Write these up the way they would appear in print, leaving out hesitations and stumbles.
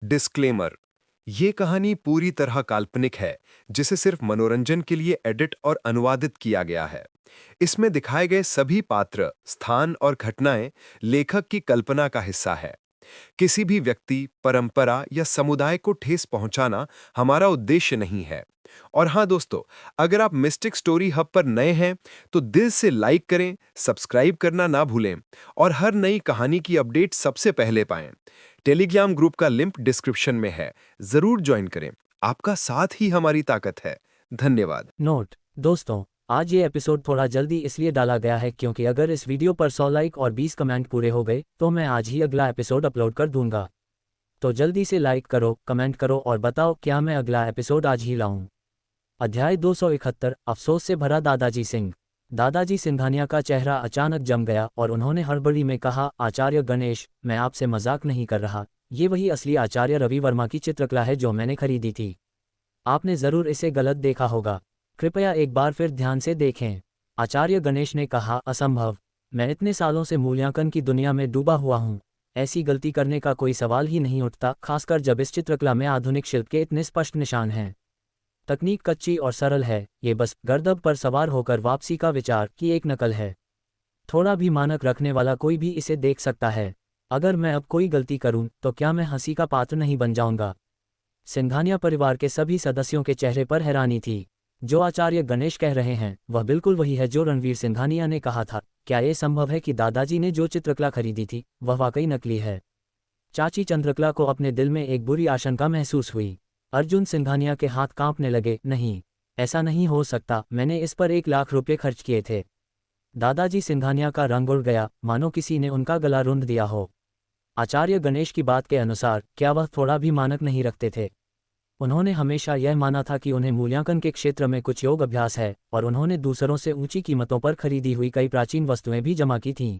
Disclaimer. ये कहानी पूरी तरह काल्पनिक है, जिसे सिर्फ मनोरंजन के लिए एडिट और अनुवादित किया गया है। इसमें दिखाए गए सभी पात्र, स्थान और घटनाएं लेखक की कल्पना का हिस्सा है। किसी भी व्यक्ति, परंपरा या समुदाय को ठेस पहुंचाना हमारा उद्देश्य नहीं है। और हाँ दोस्तों, अगर आप मिस्टिक स्टोरी हब पर नए हैं, तो दिल से लाइक करें, सब्सक्राइब करना ना भूलें और हर नई कहानी की अपडेट सबसे पहले पाएं। टेलीग्राम ग्रुप का लिंक डिस्क्रिप्शन में है, जरूर ज्वाइन करें। आपका साथ ही हमारी ताकत है। धन्यवाद। नोट दोस्तों, आज ये एपिसोड थोड़ा जल्दी इसलिए डाला गया है क्योंकि अगर इस वीडियो पर 100 लाइक और 20 कमेंट पूरे हो गए तो मैं आज ही अगला एपिसोड अपलोड कर दूंगा। तो जल्दी से लाइक करो, कमेंट करो और बताओ क्या मैं अगला एपिसोड आज ही लाऊं। अध्याय 271, अफसोस से भरा दादाजी सिंह। दादाजी सिंघानिया का चेहरा अचानक जम गया और उन्होंने हड़बड़ी में कहा, आचार्य गणेश, मैं आपसे मजाक नहीं कर रहा। ये वही असली आचार्य रवि वर्मा की चित्रकला है जो मैंने खरीदी थी। आपने जरूर इसे गलत देखा होगा। कृपया एक बार फिर ध्यान से देखें। आचार्य गणेश ने कहा, असंभव। मैं इतने सालों से मूल्यांकन की दुनिया में डूबा हुआ हूँ। ऐसी गलती करने का कोई सवाल ही नहीं उठता, खासकर जब इस चित्रकला में आधुनिक शिल्प के इतने स्पष्ट निशान हैं। तकनीक कच्ची और सरल है, ये बस गर्दभ पर सवार होकर वापसी का विचार की एक नकल है। थोड़ा भी मानक रखने वाला कोई भी इसे देख सकता है। अगर मैं अब कोई गलती करूं तो क्या मैं हंसी का पात्र नहीं बन जाऊंगा? सिंघानिया परिवार के सभी सदस्यों के चेहरे पर हैरानी थी। जो आचार्य गणेश कह रहे हैं वह बिल्कुल वही है जो रणवीर सिंघानिया ने कहा था। क्या यह संभव है कि दादाजी ने जो चित्रकला खरीदी थी वह वाकई नकली है? चाची चंद्रकला को अपने दिल में एक बुरी आशंका महसूस हुई। अर्जुन सिंघानिया के हाथ कांपने लगे। नहीं, ऐसा नहीं हो सकता, मैंने इस पर 1 लाख रुपये खर्च किए थे। दादाजी सिंघानिया का रंग उड़ गया, मानो किसी ने उनका गला रुंध दिया हो। आचार्य गणेश की बात के अनुसार क्या वह थोड़ा भी मानक नहीं रखते थे? उन्होंने हमेशा यह माना था कि उन्हें मूल्यांकन के क्षेत्र में कुछ योग अभ्यास है और उन्होंने दूसरों से ऊंची कीमतों पर खरीदी हुई कई प्राचीन वस्तुएं भी जमा की थीं।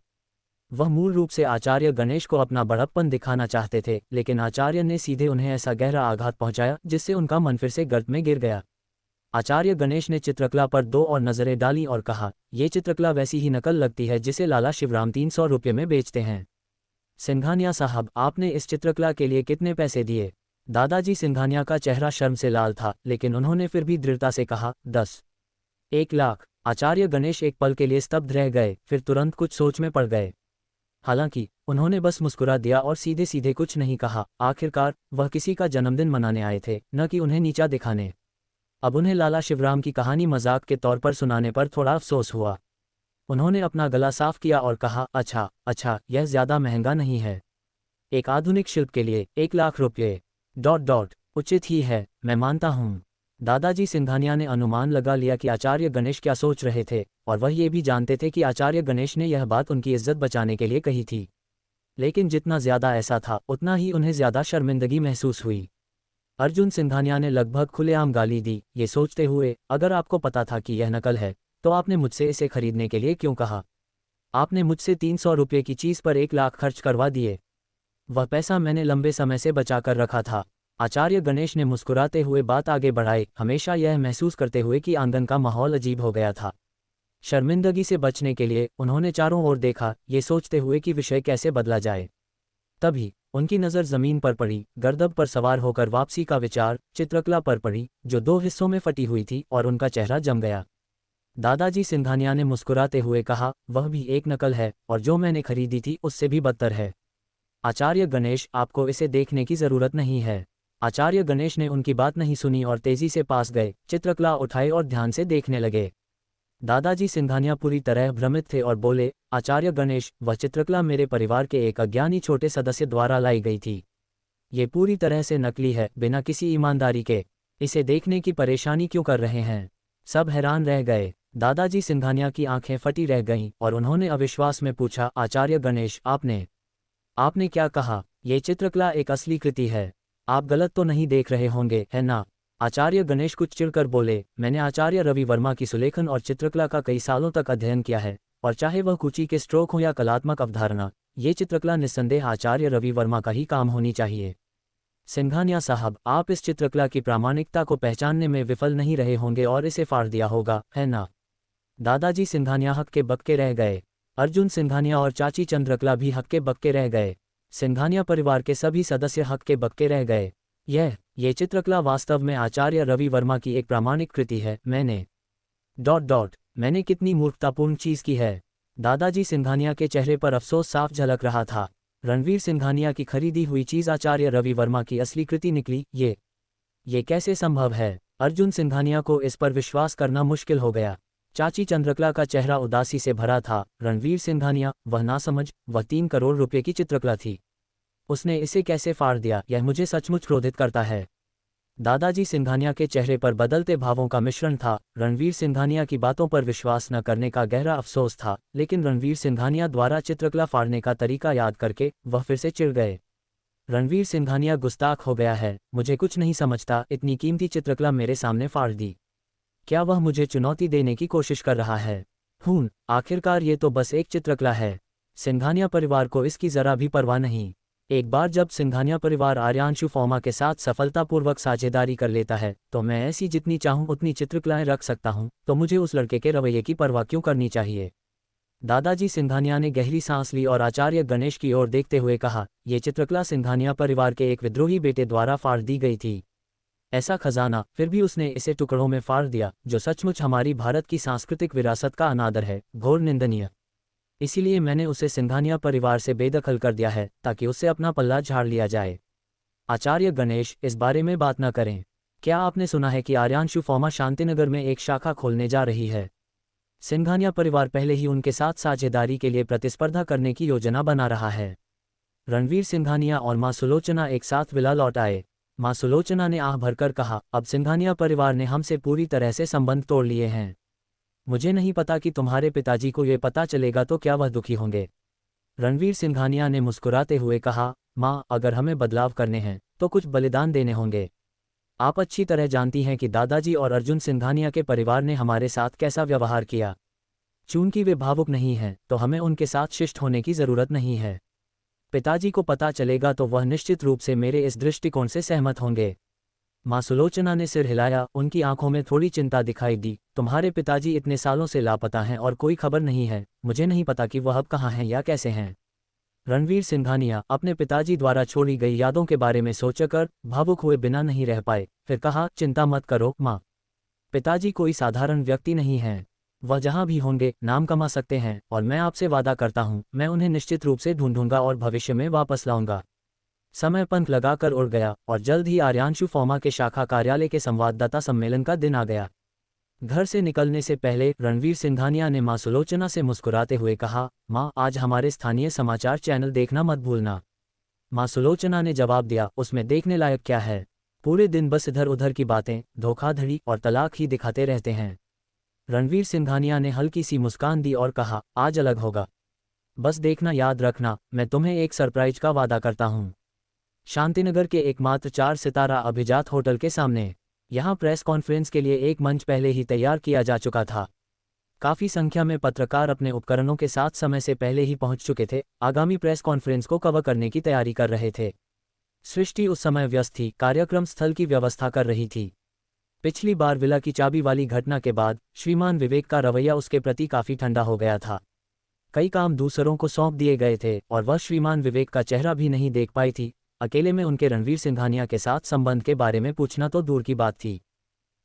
वह मूल रूप से आचार्य गणेश को अपना बड़प्पन दिखाना चाहते थे, लेकिन आचार्य ने सीधे उन्हें ऐसा गहरा आघात पहुंचाया जिससे उनका मन फिर से गर्त में गिर गया। आचार्य गणेश ने चित्रकला पर 2 और नजरें डाली और कहा, यह चित्रकला वैसी ही नकल लगती है जिसे लाला शिवराम 300 रुपये में बेचते हैं। सिंघानिया साहब, आपने इस चित्रकला के लिए कितने पैसे दिए? दादाजी सिंघानिया का चेहरा शर्म से लाल था, लेकिन उन्होंने फिर भी दृढ़ता से कहा, 10। 1 लाख। आचार्य गणेश एक पल के लिए स्तब्ध रह गए, फिर तुरंत कुछ सोच में पड़ गए। हालांकि उन्होंने बस मुस्कुरा दिया और सीधे सीधे कुछ नहीं कहा। आखिरकार वह किसी का जन्मदिन मनाने आए थे, न कि उन्हें नीचा दिखाने। अब उन्हें लाला शिवराम की कहानी मजाक के तौर पर सुनाने पर थोड़ा अफसोस हुआ। उन्होंने अपना गला साफ किया और कहा, अच्छा, यह ज्यादा महंगा नहीं है। एक आधुनिक शिल्प के लिए 1 लाख रुपये उचित ही है, मैं मानता हूँ। दादाजी सिंघानिया ने अनुमान लगा लिया कि आचार्य गणेश क्या सोच रहे थे, और वह ये भी जानते थे कि आचार्य गणेश ने यह बात उनकी इज्जत बचाने के लिए कही थी। लेकिन जितना ज्यादा ऐसा था, उतना ही उन्हें ज्यादा शर्मिंदगी महसूस हुई। अर्जुन सिंघानिया ने लगभग खुलेआम गाली दी, ये सोचते हुए, अगर आपको पता था कि यह नकल है तो आपने मुझसे इसे खरीदने के लिए क्यों कहा? आपने मुझसे 300 रुपये की चीज़ पर 1 लाख खर्च करवा दिए। वह पैसा मैंने लंबे समय से बचा कर रखा था। आचार्य गणेश ने मुस्कुराते हुए बात आगे बढ़ाई, हमेशा यह महसूस करते हुए कि आंगन का माहौल अजीब हो गया था। शर्मिंदगी से बचने के लिए उन्होंने चारों ओर देखा, ये सोचते हुए कि विषय कैसे बदला जाए। तभी उनकी नज़र जमीन पर पड़ी। गर्दभ पर सवार होकर वापसी का विचार चित्रकला पर पड़ी, जो 2 हिस्सों में फटी हुई थी, और उनका चेहरा जम गया। दादाजी सिंघानिया ने मुस्कुराते हुए कहा, वह भी एक नकल है, और जो मैंने खरीदी थी उससे भी बदतर है। आचार्य गणेश, आपको इसे देखने की जरूरत नहीं है। आचार्य गणेश ने उनकी बात नहीं सुनी और तेजी से पास गए, चित्रकला उठाए और ध्यान से देखने लगे। दादाजी सिंघानिया पूरी तरह भ्रमित थे और बोले, आचार्य गणेश, वह चित्रकला मेरे परिवार के एक अज्ञानी छोटे सदस्य द्वारा लाई गई थी। ये पूरी तरह से नकली है, बिना किसी ईमानदारी के। इसे देखने की परेशानी क्यों कर रहे हैं? सब हैरान रह गए। दादाजी सिंघानिया की आंखें फटी रह गईं और उन्होंने अविश्वास में पूछा, आचार्य गणेश, आपने क्या कहा? ये चित्रकला एक असली कृति है। आप गलत तो नहीं देख रहे होंगे, है ना? आचार्य गणेश कुछ चिढ़कर बोले, मैंने आचार्य रवि वर्मा की सुलेखन और चित्रकला का कई सालों तक अध्ययन किया है, और चाहे वह कुची के स्ट्रोक हो या कलात्मक अवधारणा, ये चित्रकला निस्संदेह आचार्य रवि वर्मा का ही काम होनी चाहिए। सिंघानिया साहब, आप इस चित्रकला की प्रामाणिकता को पहचानने में विफल नहीं रहे होंगे और इसे फाड़ दिया होगा, है ना? दादाजी सिंघानिया हक्के बक्के रह गए। अर्जुन सिंघानिया और चाची चंद्रकला भी हक्के बक्के रह गए। सिंघानिया परिवार के सभी सदस्य हक के बक्के रह गए। ये चित्रकला वास्तव में आचार्य रवि वर्मा की एक प्रामाणिक कृति है। मैंने कितनी मूर्खतापूर्ण चीज की है। दादाजी सिंघानिया के चेहरे पर अफसोस साफ झलक रहा था। रणवीर सिंघानिया की खरीदी हुई चीज आचार्य रवि वर्मा की असली कृति निकली। ये कैसे संभव है? अर्जुन सिंघानिया को इस पर विश्वास करना मुश्किल हो गया। चाची चंद्रकला का चेहरा उदासी से भरा था। रणवीर सिंघानिया, वह नासमझ, वह 3 करोड़ रुपए की चित्रकला थी। उसने इसे कैसे फाड़ दिया? यह मुझे सचमुच क्रोधित करता है। दादाजी सिंघानिया के चेहरे पर बदलते भावों का मिश्रण था। रणवीर सिंघानिया की बातों पर विश्वास न करने का गहरा अफसोस था, लेकिन रणवीर सिंघानिया द्वारा चित्रकला फाड़ने का तरीका याद करके वह फिर से चिढ़ गए। रणवीर सिंघानिया गुस्ताख हो गया है। मुझे कुछ नहीं समझता, इतनी कीमती चित्रकला मेरे सामने फाड़ दी। क्या वह मुझे चुनौती देने की कोशिश कर रहा है? आखिरकार ये तो बस एक चित्रकला है। सिंघानिया परिवार को इसकी जरा भी परवाह नहीं। एक बार जब सिंघानिया परिवार आर्यांशु फॉर्मा के साथ सफलतापूर्वक साझेदारी कर लेता है, तो मैं ऐसी जितनी चाहूं उतनी चित्रकलाएं रख सकता हूं, तो मुझे उस लड़के के रवैये की परवाह क्यों करनी चाहिए? दादाजी सिंघानिया ने गहरी सांस ली और आचार्य गणेश की ओर देखते हुए कहा, ये चित्रकला सिंघानिया परिवार के एक विद्रोही बेटे द्वारा फाड़ दी गई थी। ऐसा खजाना, फिर भी उसने इसे टुकड़ों में फाड़ दिया, जो सचमुच हमारी भारत की सांस्कृतिक विरासत का अनादर है, घोर निंदनीय। इसीलिए मैंने उसे सिंघानिया परिवार से बेदखल कर दिया है, ताकि उससे अपना पल्ला झाड़ लिया जाए। आचार्य गणेश, इस बारे में बात न करें। क्या आपने सुना है कि आर्यांशु फॉर्मा शांतिनगर में एक शाखा खोलने जा रही है? सिंघानिया परिवार पहले ही उनके साथ साझेदारी के लिए प्रतिस्पर्धा करने की योजना बना रहा है। रणवीर सिंघानिया और मां सुलोचना एक साथ विला लौट आए। मां सुलोचना ने आह भरकर कहा, अब सिंघानिया परिवार ने हमसे पूरी तरह से संबंध तोड़ लिए हैं। मुझे नहीं पता कि तुम्हारे पिताजी को ये पता चलेगा तो क्या वह दुखी होंगे। रणवीर सिंघानिया ने मुस्कुराते हुए कहा, मां, अगर हमें बदलाव करने हैं तो कुछ बलिदान देने होंगे। आप अच्छी तरह जानती हैं कि दादाजी और अर्जुन सिंघानिया के परिवार ने हमारे साथ कैसा व्यवहार किया। चूंकि वे भावुक नहीं हैं, तो हमें उनके साथ शिष्ट होने की जरूरत नहीं है। पिताजी को पता चलेगा तो वह निश्चित रूप से मेरे इस दृष्टिकोण से सहमत होंगे। मां सुलोचना ने सिर हिलाया, उनकी आंखों में थोड़ी चिंता दिखाई दी। तुम्हारे पिताजी इतने सालों से लापता हैं और कोई खबर नहीं है। मुझे नहीं पता कि वह अब कहाँ हैं या कैसे हैं। रणवीर सिंघानिया अपने पिताजी द्वारा छोड़ी गई यादों के बारे में सोचकर भावुक हुए बिना नहीं रह पाए। फिर कहा, चिंता मत करो माँ, पिताजी कोई साधारण व्यक्ति नहीं हैं। वह जहाँ भी होंगे नाम कमा सकते हैं, और मैं आपसे वादा करता हूँ मैं उन्हें निश्चित रूप से ढूंढूंगा और भविष्य में वापस लाऊंगा। समय पंख लगाकर उड़ गया और जल्द ही आर्यांशु फॉर्मा के शाखा कार्यालय के संवाददाता सम्मेलन का दिन आ गया। घर से निकलने से पहले रणवीर सिंघानिया ने मां सुलोचना से मुस्कुराते हुए कहा, मां, आज हमारे स्थानीय समाचार चैनल देखना मत भूलना। मां सुलोचना ने जवाब दिया, उसमें देखने लायक क्या है? पूरे दिन बस इधर उधर की बातें, धोखाधड़ी और तलाक ही दिखाते रहते हैं। रणवीर सिंघानिया ने हल्की सी मुस्कान दी और कहा, आज अलग होगा। बस देखना, याद रखना, मैं तुम्हें एक सरप्राइज का वादा करता हूँ। शांतिनगर के एकमात्र 4 सितारा अभिजात होटल के सामने। यहाँ प्रेस कॉन्फ्रेंस के लिए एक मंच पहले ही तैयार किया जा चुका था। काफ़ी संख्या में पत्रकार अपने उपकरणों के साथ समय से पहले ही पहुंच चुके थे, आगामी प्रेस कॉन्फ्रेंस को कवर करने की तैयारी कर रहे थे। सृष्टि उस समय व्यस्त थी, कार्यक्रम स्थल की व्यवस्था कर रही थी। पिछली बार विला की चाबी वाली घटना के बाद श्रीमान विवेक का रवैया उसके प्रति काफ़ी ठंडा हो गया था। कई काम दूसरों को सौंप दिए गए थे और वह श्रीमान विवेक का चेहरा भी नहीं देख पाई थी। अकेले में उनके रणवीर सिंघानिया के साथ संबंध के बारे में पूछना तो दूर की बात थी।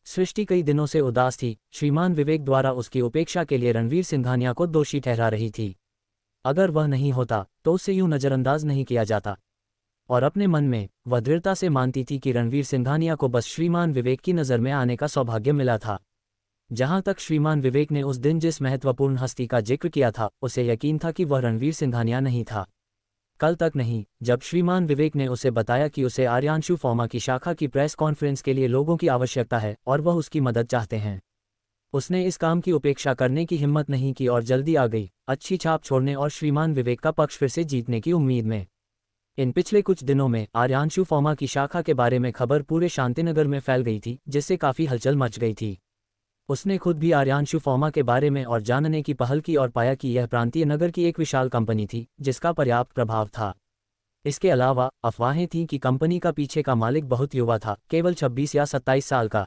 सृष्टि कई दिनों से उदास थी। श्रीमान विवेक द्वारा उसकी उपेक्षा के लिए रणवीर सिंघानिया को दोषी ठहरा रही थी। अगर वह नहीं होता तो उसे यूं नज़रअंदाज नहीं किया जाता। और अपने मन में वह दृढ़ता से मानती थी कि रणवीर सिंघानिया को बस श्रीमान विवेक की नज़र में आने का सौभाग्य मिला था। जहां तक श्रीमान विवेक ने उस दिन जिस महत्वपूर्ण हस्ती का जिक्र किया था, उसे यकीन था कि वह रणवीर सिंघानिया नहीं था। कल तक नहीं, जब श्रीमान विवेक ने उसे बताया कि उसे आर्यांशु फॉर्मा की शाखा की प्रेस कॉन्फ्रेंस के लिए लोगों की आवश्यकता है और वह उसकी मदद चाहते हैं, उसने इस काम की उपेक्षा करने की हिम्मत नहीं की और जल्दी आ गई, अच्छी छाप छोड़ने और श्रीमान विवेक का पक्ष फिर से जीतने की उम्मीद में। इन पिछले कुछ दिनों में आर्यांशु फॉर्मा की शाखा के बारे में खबर पूरे शांतिनगर में फैल गई थी, जिससे काफ़ी हलचल मच गई थी। उसने खुद भी आर्यांशु फॉर्मा के बारे में और जानने की पहल की और पाया कि यह प्रांतीय नगर की एक विशाल कंपनी थी जिसका पर्याप्त प्रभाव था। इसके अलावा अफवाहें थीं कि कंपनी का पीछे का मालिक बहुत युवा था, केवल 26 या 27 साल का।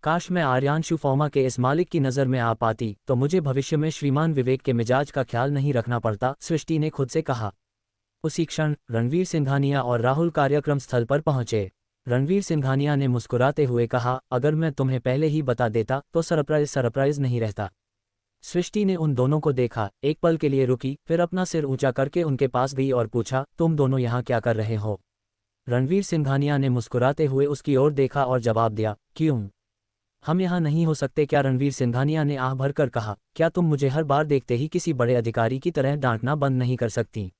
काश मैं आर्यांशु फॉर्मा के इस मालिक की नज़र में आ पाती तो मुझे भविष्य में श्रीमान विवेक के मिजाज का ख्याल नहीं रखना पड़ता, सृष्टि ने खुद से कहा। उसी क्षण रणवीर सिंघानिया और राहुल कार्यक्रम स्थल पर पहुंचे। रणवीर सिंघानिया ने मुस्कुराते हुए कहा, अगर मैं तुम्हें पहले ही बता देता तो सरप्राइज नहीं रहता। सृष्टि ने उन दोनों को देखा, एक पल के लिए रुकी, फिर अपना सिर ऊंचा करके उनके पास गई और पूछा, तुम दोनों यहाँ क्या कर रहे हो? रणवीर सिंघानिया ने मुस्कुराते हुए उसकी ओर देखा और जवाब दिया, क्यों? हम यहाँ नहीं हो सकते क्या? रणवीर सिंघानिया ने आह भरकर कहा, क्या तुम मुझे हर बार देखते ही किसी बड़े अधिकारी की तरह डांटना बंद नहीं कर सकती?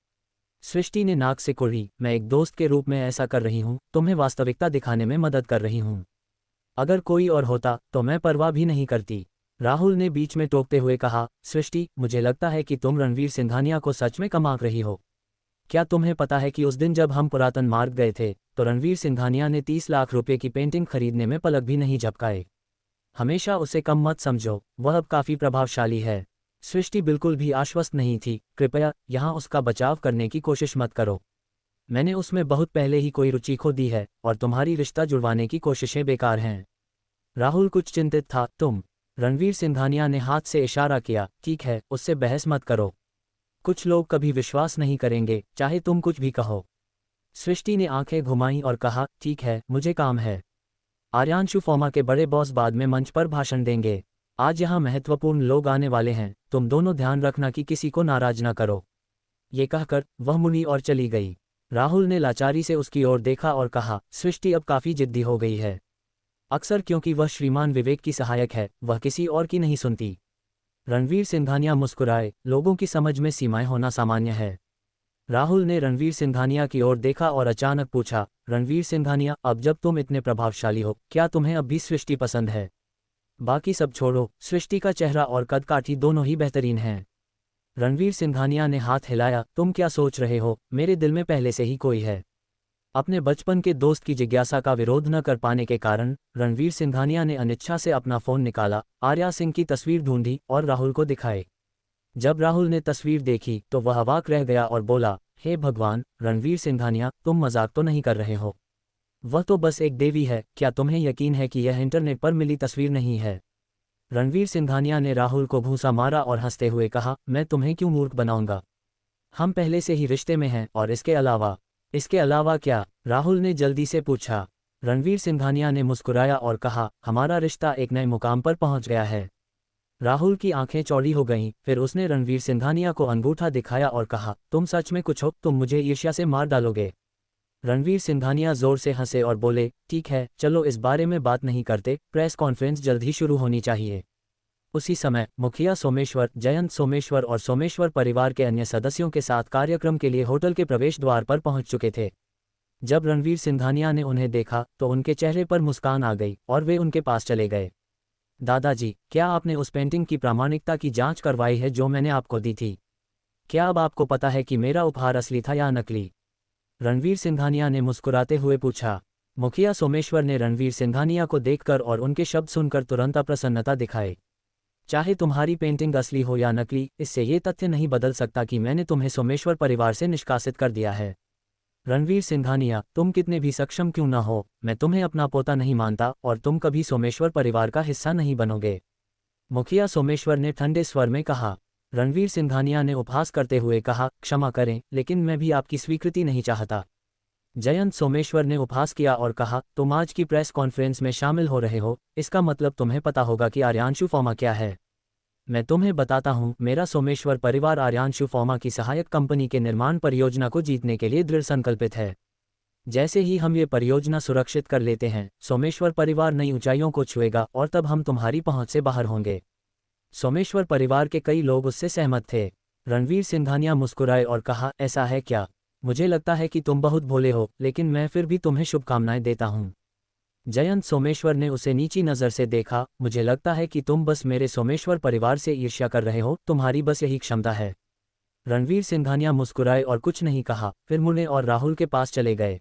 सृष्टि ने नाक से कुर्री, मैं एक दोस्त के रूप में ऐसा कर रही हूँ, तुम्हें वास्तविकता दिखाने में मदद कर रही हूँ। अगर कोई और होता तो मैं परवाह भी नहीं करती। राहुल ने बीच में टोकते हुए कहा, सृष्टि, मुझे लगता है कि तुम रणवीर सिंघानिया को सच में कमाक रही हो। क्या तुम्हें पता है कि उस दिन जब हम पुरातन मार्ग गए थे तो रणवीर सिंघानिया ने 30 लाख रुपए की पेंटिंग खरीदने में पलक भी नहीं झपकाए। हमेशा उसे कम मत समझो, वह अब काफी प्रभावशाली है। सृष्टि बिल्कुल भी आश्वस्त नहीं थी, कृपया यहाँ उसका बचाव करने की कोशिश मत करो। मैंने उसमें बहुत पहले ही कोई रुचि खो दी है और तुम्हारी रिश्ता जुड़वाने की कोशिशें बेकार हैं। राहुल कुछ चिंतित था, तुम? रणवीर सिंघानिया ने हाथ से इशारा किया, ठीक है, उससे बहस मत करो। कुछ लोग कभी विश्वास नहीं करेंगे, चाहे तुम कुछ भी कहो। सृष्टि ने आंखें घुमाईं और कहा, ठीक है, मुझे काम है। आर्यांशु फॉर्मा के बड़े बॉस बाद में मंच पर भाषण देंगे। आज यहाँ महत्वपूर्ण लोग आने वाले हैं, तुम दोनों ध्यान रखना कि किसी को नाराज न करो। ये कहकर वह मुड़ी और चली गई। राहुल ने लाचारी से उसकी ओर देखा और कहा, सृष्टि अब काफी जिद्दी हो गई है। अक्सर क्योंकि वह श्रीमान विवेक की सहायक है, वह किसी और की नहीं सुनती। रणवीर सिंघानिया मुस्कुराए, लोगों की समझ में सीमाएं होना सामान्य है। राहुल ने रणवीर सिंघानिया की ओर देखा और अचानक पूछा, रणवीर सिंघानिया, अब जब तुम इतने प्रभावशाली हो, क्या तुम्हें अब भी सृष्टि पसंद है? बाकी सब छोड़ो, सृष्टि का चेहरा और कदकाठी दोनों ही बेहतरीन हैं। रणवीर सिंघानिया ने हाथ हिलाया, तुम क्या सोच रहे हो, मेरे दिल में पहले से ही कोई है। अपने बचपन के दोस्त की जिज्ञासा का विरोध न कर पाने के कारण रणवीर सिंघानिया ने अनिच्छा से अपना फोन निकाला, आर्या सिंह की तस्वीर ढूंढी और राहुल को दिखाए। जब राहुल ने तस्वीर देखी तो वह अवाक रह गया और बोला, हे भगवान, रणवीर सिंघानिया, तुम मजाक तो नहीं कर रहे हो? वह तो बस एक देवी है, क्या तुम्हें यकीन है कि यह इंटरनेट पर मिली तस्वीर नहीं है? रणवीर सिंघानिया ने राहुल को घूंसा मारा और हंसते हुए कहा, मैं तुम्हें क्यों मूर्ख बनाऊंगा? हम पहले से ही रिश्ते में हैं और इसके अलावा क्या? राहुल ने जल्दी से पूछा। रणवीर सिंघानिया ने मुस्कुराया और कहा, हमारा रिश्ता एक नए मुकाम पर पहुंच गया है। राहुल की आंखें चौड़ी हो गईं, फिर उसने रणवीर सिंघानिया को अंगूठा दिखाया और कहा, तुम सच में कुछ हो, तुम मुझे ईर्ष्या से मार डालोगे। रणवीर सिंघानिया जोर से हंसे और बोले, ठीक है, चलो इस बारे में बात नहीं करते, प्रेस कॉन्फ्रेंस जल्द ही शुरू होनी चाहिए। उसी समय मुखिया सोमेश्वर, जयंत सोमेश्वर और सोमेश्वर परिवार के अन्य सदस्यों के साथ कार्यक्रम के लिए होटल के प्रवेश द्वार पर पहुंच चुके थे। जब रणवीर सिंघानिया ने उन्हें देखा तो उनके चेहरे पर मुस्कान आ गई और वे उनके पास चले गए। दादाजी, क्या आपने उस पेंटिंग की प्रामाणिकता की जांच करवाई है जो मैंने आपको दी थी? क्या अब आपको पता है कि मेरा उपहार असली था या नकली? रणवीर सिंघानिया ने मुस्कुराते हुए पूछा। मुखिया सोमेश्वर ने रणवीर सिंघानिया को देखकर और उनके शब्द सुनकर तुरंत अप्रसन्नता दिखाए। चाहे तुम्हारी पेंटिंग असली हो या नकली, इससे ये तथ्य नहीं बदल सकता कि मैंने तुम्हें सोमेश्वर परिवार से निष्कासित कर दिया है। रणवीर सिंघानिया, तुम कितने भी सक्षम क्यों ना हो, मैं तुम्हें अपना पोता नहीं मानता और तुम कभी सोमेश्वर परिवार का हिस्सा नहीं बनोगे। मुखिया सोमेश्वर ने ठंडे स्वर में कहा। रणवीर सिंघानिया ने उपहास करते हुए कहा, क्षमा करें, लेकिन मैं भी आपकी स्वीकृति नहीं चाहता। जयंत सोमेश्वर ने उपहास किया और कहा, तुम आज की प्रेस कॉन्फ्रेंस में शामिल हो रहे हो, इसका मतलब तुम्हें पता होगा कि आर्यांशु फॉर्मा क्या है। मैं तुम्हें बताता हूँ, मेरा सोमेश्वर परिवार आर्यांशु फॉर्मा की सहायक कंपनी के निर्माण परियोजना को जीतने के लिए दृढ़ संकल्पित है। जैसे ही हम ये परियोजना सुरक्षित कर लेते हैं, सोमेश्वर परिवार नई ऊंचाइयों को छुएगा और तब हम तुम्हारी पहुंच से बाहर होंगे। सोमेश्वर परिवार के कई लोग उससे सहमत थे। रणवीर सिंघानिया मुस्कुराए और कहा, ऐसा है क्या? मुझे लगता है कि तुम बहुत भोले हो, लेकिन मैं फिर भी तुम्हें शुभकामनाएं देता हूँ। जयंत सोमेश्वर ने उसे नीची नज़र से देखा, मुझे लगता है कि तुम बस मेरे सोमेश्वर परिवार से ईर्ष्या कर रहे हो, तुम्हारी बस यही क्षमता है। रणवीर सिंघानिया मुस्कुराए और कुछ नहीं कहा, फिर मुड़े और राहुल के पास चले गए।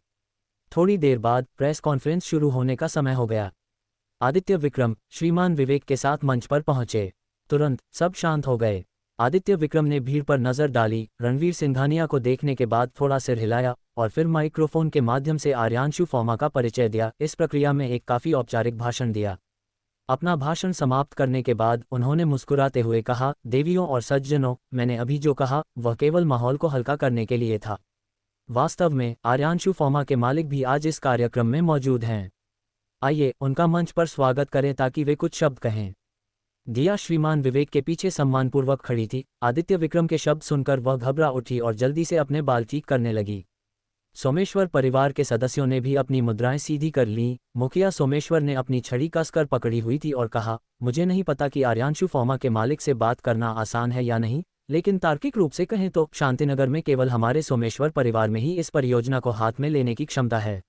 थोड़ी देर बाद प्रेस कॉन्फ्रेंस शुरू होने का समय हो गया। आदित्य विक्रम श्रीमान विवेक के साथ मंच पर पहुंचे। तुरंत सब शांत हो गए। आदित्य विक्रम ने भीड़ पर नजर डाली, रणवीर सिंघानिया को देखने के बाद थोड़ा सिर हिलाया और फिर माइक्रोफोन के माध्यम से आर्यांशु फॉर्मा का परिचय दिया। इस प्रक्रिया में एक काफी औपचारिक भाषण दिया। अपना भाषण समाप्त करने के बाद उन्होंने मुस्कुराते हुए कहा, देवियों और सज्जनों, मैंने अभी जो कहा वह केवल माहौल को हल्का करने के लिए था। वास्तव में आर्यांशु फॉर्मा के मालिक भी आज इस कार्यक्रम में मौजूद हैं। आइए उनका मंच पर स्वागत करें ताकि वे कुछ शब्द कहें। दिया श्रीमान विवेक के पीछे सम्मानपूर्वक खड़ी थी। आदित्य विक्रम के शब्द सुनकर वह घबरा उठी और जल्दी से अपने बाल ठीक करने लगी। सोमेश्वर परिवार के सदस्यों ने भी अपनी मुद्राएं सीधी कर लीं। मुखिया सोमेश्वर ने अपनी छड़ी कसकर पकड़ी हुई थी और कहा, मुझे नहीं पता कि आर्यांशु फॉर्मा के मालिक से बात करना आसान है या नहीं, लेकिन तार्किक रूप से कहें तो शांतिनगर में केवल हमारे सोमेश्वर परिवार में ही इस परियोजना को हाथ में लेने की क्षमता है।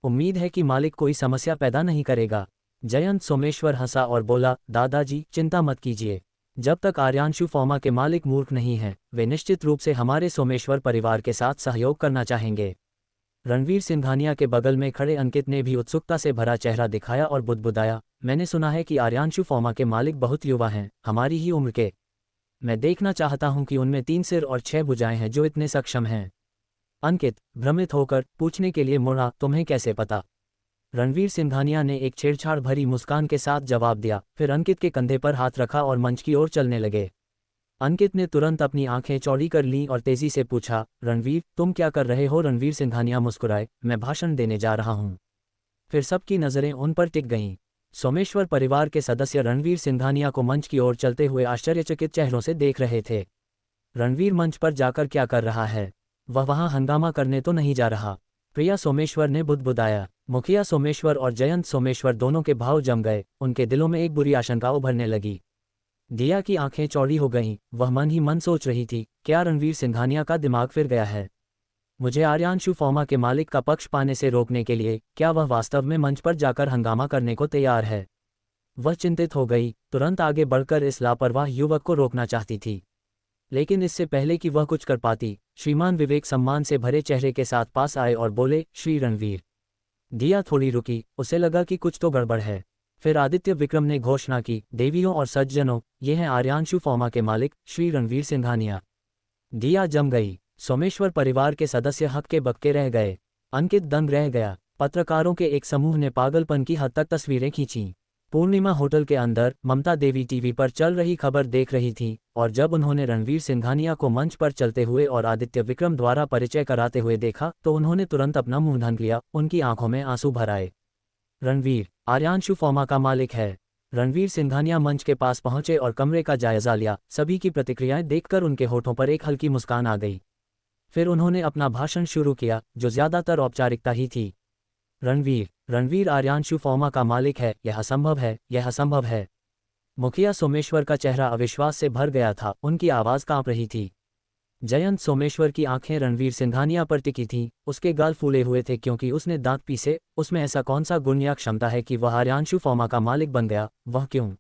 उम्मीद है कि मालिक कोई समस्या पैदा नहीं करेगा। जयंत सोमेश्वर हंसा और बोला, दादाजी चिंता मत कीजिए। जब तक आर्यांशु फॉर्मा के मालिक मूर्ख नहीं हैं, वे निश्चित रूप से हमारे सोमेश्वर परिवार के साथ सहयोग करना चाहेंगे। रणवीर सिंघानिया के बगल में खड़े अंकित ने भी उत्सुकता से भरा चेहरा दिखाया और बुदबुदाया, मैंने सुना है कि आर्यांशु फॉर्मा के मालिक बहुत युवा हैं, हमारी ही उम्र के। मैं देखना चाहता हूं कि उनमें 3 सिर और 6 भुजाएं हैं जो इतने सक्षम हैं। अंकित भ्रमित होकर पूछने के लिए मुड़ा, तुम्हें कैसे पता? रणवीर सिंघानिया ने एक छेड़छाड़ भरी मुस्कान के साथ जवाब दिया, फिर अंकित के कंधे पर हाथ रखा और मंच की ओर चलने लगे। अंकित ने तुरंत अपनी आंखें चौड़ी कर लीं और तेजी से पूछा, रणवीर तुम क्या कर रहे हो? रणवीर सिंघानिया मुस्कुराए, मैं भाषण देने जा रहा हूं। फिर सबकी नज़रें उन पर टिक गईं। सोमेश्वर परिवार के सदस्य रणवीर सिंघानिया को मंच की ओर चलते हुए आश्चर्यचकित चेहरों से देख रहे थे। रणवीर मंच पर जाकर क्या कर रहा है? वह वहां हंगामा करने तो नहीं जा रहा? प्रिया सोमेश्वर ने बुदबुदाया। मुखिया सोमेश्वर और जयंत सोमेश्वर दोनों के भाव जम गए। उनके दिलों में एक बुरी आशंका उभरने लगी। दिया की आंखें चौड़ी हो गईं। वह मन ही मन सोच रही थी, क्या रणवीर सिंघानिया का दिमाग फिर गया है? मुझे आर्यांशु फॉर्मा के मालिक का पक्ष पाने से रोकने के लिए क्या वह वास्तव में मंच पर जाकर हंगामा करने को तैयार है? वह चिंतित हो गई, तुरंत आगे बढ़कर इस लापरवाह युवक को रोकना चाहती थी। लेकिन इससे पहले कि वह कुछ कर पाती, श्रीमान विवेक सम्मान से भरे चेहरे के साथ पास आए और बोले, श्री रणवीर। दिया थोड़ी रुकी, उसे लगा कि कुछ तो गड़बड़ है। फिर आदित्य विक्रम ने घोषणा की, देवियों और सज्जनों, ये हैं आर्यांशु फॉर्मा के मालिक श्री रणवीर सिंघानिया। दिया जम गई। सोमेश्वर परिवार के सदस्य हक्के बक्के रह गए। अंकित दंग रह गया। पत्रकारों के एक समूह ने पागलपन की हद तक तस्वीरें खींचीं। पूर्णिमा होटल के अंदर ममता देवी टीवी पर चल रही खबर देख रही थी और जब उन्होंने रणवीर सिंघानिया को मंच पर चलते हुए और आदित्य विक्रम द्वारा परिचय कराते हुए देखा तो उन्होंने तुरंत अपना मुंह ढक लिया। उनकी आंखों में आंसू भर आए। रणवीर आर्यांशु फॉर्मा का मालिक है। रणवीर सिंघानिया मंच के पास पहुंचे और कमरे का जायजा लिया। सभी की प्रतिक्रियाएं देखकर उनके होठों पर एक हल्की मुस्कान आ गई। फिर उन्होंने अपना भाषण शुरू किया, जो ज्यादातर औपचारिकता ही थी। रणवीर आर्यांशु फॉर्मा का मालिक है, यह असंभव है, यह असंभव है। मुखिया सोमेश्वर का चेहरा अविश्वास से भर गया था, उनकी आवाज कांप रही थी। जयंत सोमेश्वर की आंखें रणवीर सिंघानिया पर टिकी थीं। उसके गाल फूले हुए थे क्योंकि उसने दांत पीसे। उसमें ऐसा कौन सा गुण या क्षमता है कि वह आर्यांशु फॉर्मा का मालिक बन गया? वह क्यों?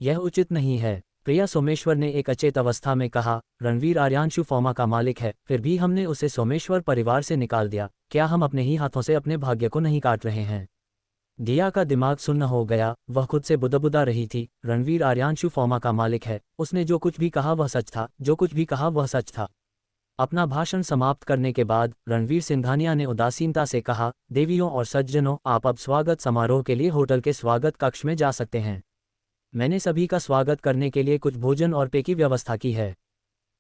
यह उचित नहीं है। प्रिया सोमेश्वर ने एक अचेत अवस्था में कहा, रणवीर आर्यांशु फॉर्मा का मालिक है, फिर भी हमने उसे सोमेश्वर परिवार से निकाल दिया। क्या हम अपने ही हाथों से अपने भाग्य को नहीं काट रहे हैं? दिया का दिमाग सुन्न हो गया। वह खुद से बुदबुदा रही थी, रणवीर आर्यांशु फॉर्मा का मालिक है। उसने जो कुछ भी कहा वह सच था, जो कुछ भी कहा वह सच था। अपना भाषण समाप्त करने के बाद रणवीर सिंघानिया ने उदासीनता से कहा, देवियों और सज्जनों, आप अब स्वागत समारोह के लिए होटल के स्वागत कक्ष में जा सकते हैं। मैंने सभी का स्वागत करने के लिए कुछ भोजन और पेय की व्यवस्था की है।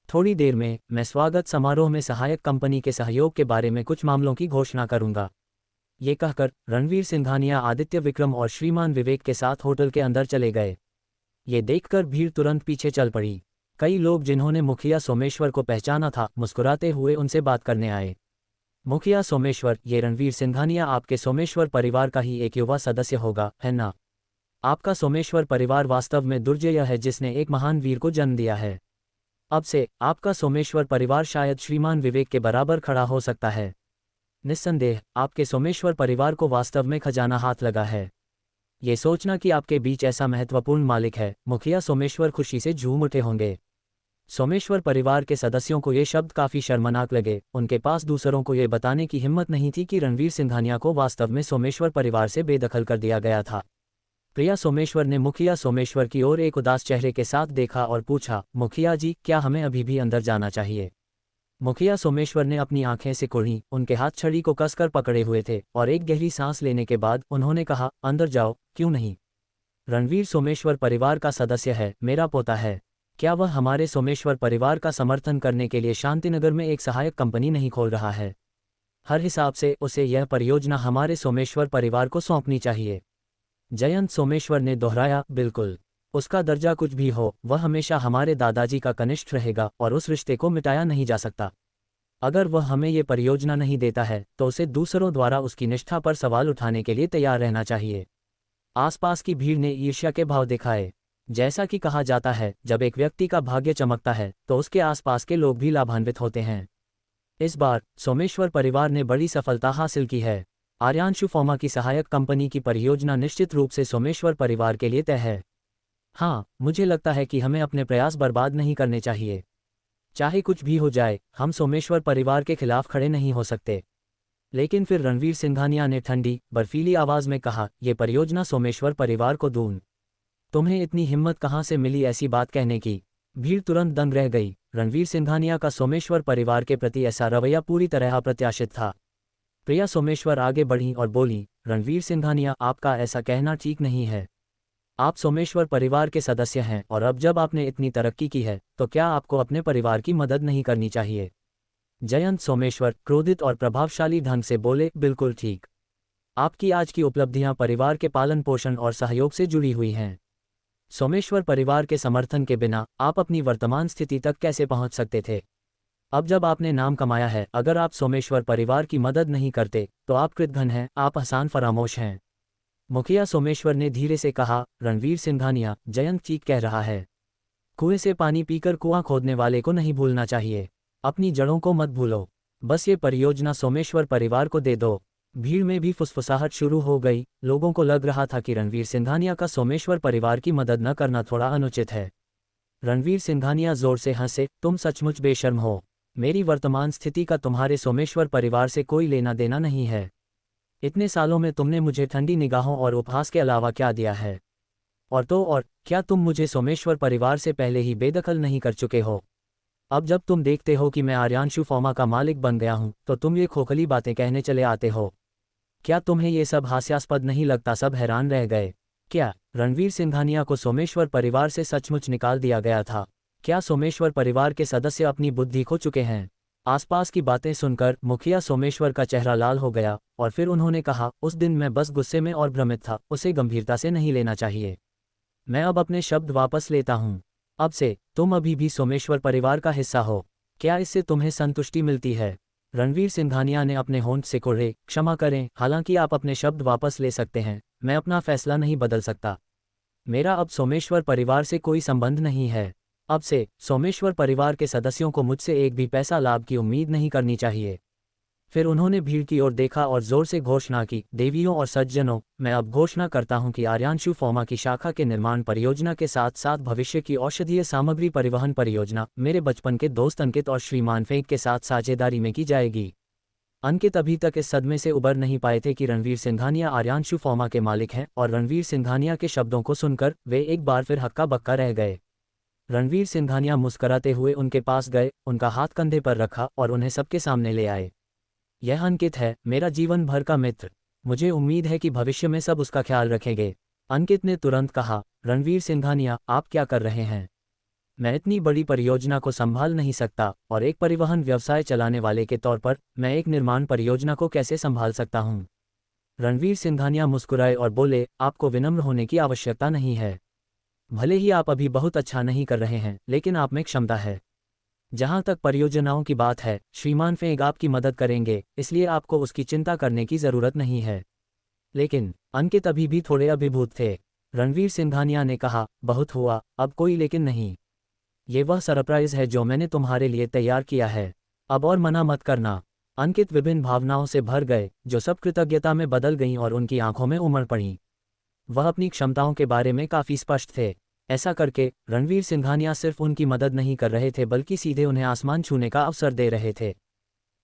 थोड़ी देर में मैं स्वागत समारोह में सहायक कंपनी के सहयोग के बारे में कुछ मामलों की घोषणा करूंगा। ये कहकर रणवीर सिंघानिया आदित्य विक्रम और श्रीमान विवेक के साथ होटल के अंदर चले गए। ये देखकर भीड़ तुरंत पीछे चल पड़ी। कई लोग जिन्होंने मुखिया सोमेश्वर को पहचाना था, मुस्कुराते हुए उनसे बात करने आए। मुखिया सोमेश्वर, ये रणवीर सिंघानिया आपके सोमेश्वर परिवार का ही एक युवा सदस्य होगा, है ना? आपका सोमेश्वर परिवार वास्तव में दुर्जय है जिसने एक महान वीर को जन्म दिया है। अब से आपका सोमेश्वर परिवार शायद श्रीमान विवेक के बराबर खड़ा हो सकता है। निस्संदेह आपके सोमेश्वर परिवार को वास्तव में खजाना हाथ लगा है। ये सोचना कि आपके बीच ऐसा महत्वपूर्ण मालिक है, मुखिया सोमेश्वर खुशी से झूम उठे होंगे। सोमेश्वर परिवार के सदस्यों को ये शब्द काफी शर्मनाक लगे। उनके पास दूसरों को ये बताने की हिम्मत नहीं थी कि रणवीर सिंघानिया को वास्तव में सोमेश्वर परिवार से बेदखल कर दिया गया था। प्रिया सोमेश्वर ने मुखिया सोमेश्वर की ओर एक उदास चेहरे के साथ देखा और पूछा, मुखिया जी, क्या हमें अभी भी अंदर जाना चाहिए? मुखिया सोमेश्वर ने अपनी आंखें सिकुड़ी। उनके हाथ छड़ी को कसकर पकड़े हुए थे और एक गहरी सांस लेने के बाद उन्होंने कहा, अंदर जाओ, क्यों नहीं? रणवीर सोमेश्वर परिवार का सदस्य है, मेरा पोता है। क्या वह हमारे सोमेश्वर परिवार का समर्थन करने के लिए शांतिनगर में एक सहायक कंपनी नहीं खोल रहा है? हर हिसाब से उसे यह परियोजना हमारे सोमेश्वर परिवार को सौंपनी चाहिए। जयंत सोमेश्वर ने दोहराया, बिल्कुल। उसका दर्जा कुछ भी हो, वह हमेशा हमारे दादाजी का कनिष्ठ रहेगा और उस रिश्ते को मिटाया नहीं जा सकता। अगर वह हमें ये परियोजना नहीं देता है तो उसे दूसरों द्वारा उसकी निष्ठा पर सवाल उठाने के लिए तैयार रहना चाहिए। आसपास की भीड़ ने ईर्ष्या के भाव दिखाए। जैसा कि कहा जाता है, जब एक व्यक्ति का भाग्य चमकता है तो उसके आसपास के लोग भी लाभान्वित होते हैं। इस बार सोमेश्वर परिवार ने बड़ी सफलता हासिल की है। आर्यांशु फार्मा की सहायक कंपनी की परियोजना निश्चित रूप से सोमेश्वर परिवार के लिए तय है। हाँ, मुझे लगता है कि हमें अपने प्रयास बर्बाद नहीं करने चाहिए। चाहे कुछ भी हो जाए, हम सोमेश्वर परिवार के खिलाफ खड़े नहीं हो सकते। लेकिन फिर रणवीर सिंघानिया ने ठंडी, बर्फीली आवाज में कहा, ये परियोजना सोमेश्वर परिवार को दून। तुम्हें इतनी हिम्मत कहाँ से मिली ऐसी बात कहने की? भीड़ तुरंत दंग रह गई। रणवीर सिंघानिया का सोमेश्वर परिवार के प्रति ऐसा रवैया पूरी तरह अप्रत्याशित था। प्रिया सोमेश्वर आगे बढ़ी और बोली, रणवीर सिंघानिया, आपका ऐसा कहना ठीक नहीं है। आप सोमेश्वर परिवार के सदस्य हैं और अब जब आपने इतनी तरक्की की है तो क्या आपको अपने परिवार की मदद नहीं करनी चाहिए? जयंत सोमेश्वर क्रोधित और प्रभावशाली ढंग से बोले, बिल्कुल ठीक। आपकी आज की उपलब्धियां परिवार के पालन पोषण और सहयोग से जुड़ी हुई हैं। सोमेश्वर परिवार के समर्थन के बिना आप अपनी वर्तमान स्थिति तक कैसे पहुंच सकते थे? अब जब आपने नाम कमाया है, अगर आप सोमेश्वर परिवार की मदद नहीं करते तो आप कृतघ्न हैं, आप हसान फरामोश हैं। मुखिया सोमेश्वर ने धीरे से कहा, रणवीर सिंघानिया, जयंत ठीक कह रहा है। कुएं से पानी पीकर कुआं खोदने वाले को नहीं भूलना चाहिए। अपनी जड़ों को मत भूलो। बस ये परियोजना सोमेश्वर परिवार को दे दो। भीड़ में भी फुसफुसाहट शुरू हो गई। लोगों को लग रहा था कि रणवीर सिंघानिया का सोमेश्वर परिवार की मदद न करना थोड़ा अनुचित है। रणवीर सिंघानिया जोर से हंसे, तुम सचमुच बेशर्म हो। मेरी वर्तमान स्थिति का तुम्हारे सोमेश्वर परिवार से कोई लेना देना नहीं है। इतने सालों में तुमने मुझे ठंडी निगाहों और उपहास के अलावा क्या दिया है? और क्या तुम मुझे सोमेश्वर परिवार से पहले ही बेदखल नहीं कर चुके हो? अब जब तुम देखते हो कि मैं आर्यांशु फार्मा का मालिक बन गया हूं तो तुम ये खोखली बातें कहने चले आते हो। क्या तुम्हें ये सब हास्यास्पद नहीं लगता? सब हैरान रह गए। क्या रणवीर सिंघानिया को सोमेश्वर परिवार से सचमुच निकाल दिया गया था? क्या सोमेश्वर परिवार के सदस्य अपनी बुद्धि खो चुके हैं? आसपास की बातें सुनकर मुखिया सोमेश्वर का चेहरा लाल हो गया और फिर उन्होंने कहा, उस दिन मैं बस गुस्से में और भ्रमित था, उसे गंभीरता से नहीं लेना चाहिए। मैं अब अपने शब्द वापस लेता हूँ। अब से तुम अभी भी सोमेश्वर परिवार का हिस्सा हो। क्या इससे तुम्हें संतुष्टि मिलती है? रणवीर सिंघानिया ने अपने होंठ सिकोड़े, क्षमा करें, हालांकि आप अपने शब्द वापस ले सकते हैं, मैं अपना फैसला नहीं बदल सकता। मेरा अब सोमेश्वर परिवार से कोई संबंध नहीं है। अब से सोमेश्वर परिवार के सदस्यों को मुझसे एक भी पैसा लाभ की उम्मीद नहीं करनी चाहिए। फिर उन्होंने भीड़ की ओर देखा और जोर से घोषणा की, देवियों और सज्जनों, मैं अब घोषणा करता हूं कि आर्यांशु फार्मा की शाखा के निर्माण परियोजना के साथ साथ भविष्य की औषधीय सामग्री परिवहन परियोजना मेरे बचपन के दोस्त अंकित और श्रीमान फेंक के साथ साझेदारी में की जाएगी। अंकित अभी तक इस सदमे से उबर नहीं पाए थे कि रणवीर सिंघानिया आर्यांशु फार्मा के मालिक हैं और रणवीर सिंघानिया के शब्दों को सुनकर वे एक बार फिर हक्का बक्का रह गए। रणवीर सिंघानिया मुस्कराते हुए उनके पास गए, उनका हाथ कंधे पर रखा और उन्हें सबके सामने ले आए। यह अंकित है, मेरा जीवन भर का मित्र। मुझे उम्मीद है कि भविष्य में सब उसका ख्याल रखेंगे। अंकित ने तुरंत कहा, रणवीर सिंघानिया, आप क्या कर रहे हैं? मैं इतनी बड़ी परियोजना को संभाल नहीं सकता और एक परिवहन व्यवसाय चलाने वाले के तौर पर मैं एक निर्माण परियोजना को कैसे संभाल सकता हूं? रणवीर सिंघानिया मुस्कुराए और बोले, आपको विनम्र होने की आवश्यकता नहीं है। भले ही आप अभी बहुत अच्छा नहीं कर रहे हैं, लेकिन आप में क्षमता है। जहां तक परियोजनाओं की बात है, श्रीमान फेंग आपकी मदद करेंगे, इसलिए आपको उसकी चिंता करने की जरूरत नहीं है। लेकिन अंकित अभी भी थोड़े अभिभूत थे। रणवीर सिंघानिया ने कहा, बहुत हुआ, अब कोई लेकिन नहीं। ये वह सरप्राइज है जो मैंने तुम्हारे लिए तैयार किया है। अब और मना मत करना। अंकित विभिन्न भावनाओं से भर गए, जो सब कृतज्ञता में बदल गईं और उनकी आंखों में उमड़ पड़ीं। वह अपनी क्षमताओं के बारे में काफी स्पष्ट थे। ऐसा करके रणवीर सिंघानिया सिर्फ उनकी मदद नहीं कर रहे थे बल्कि सीधे उन्हें आसमान छूने का अवसर दे रहे थे।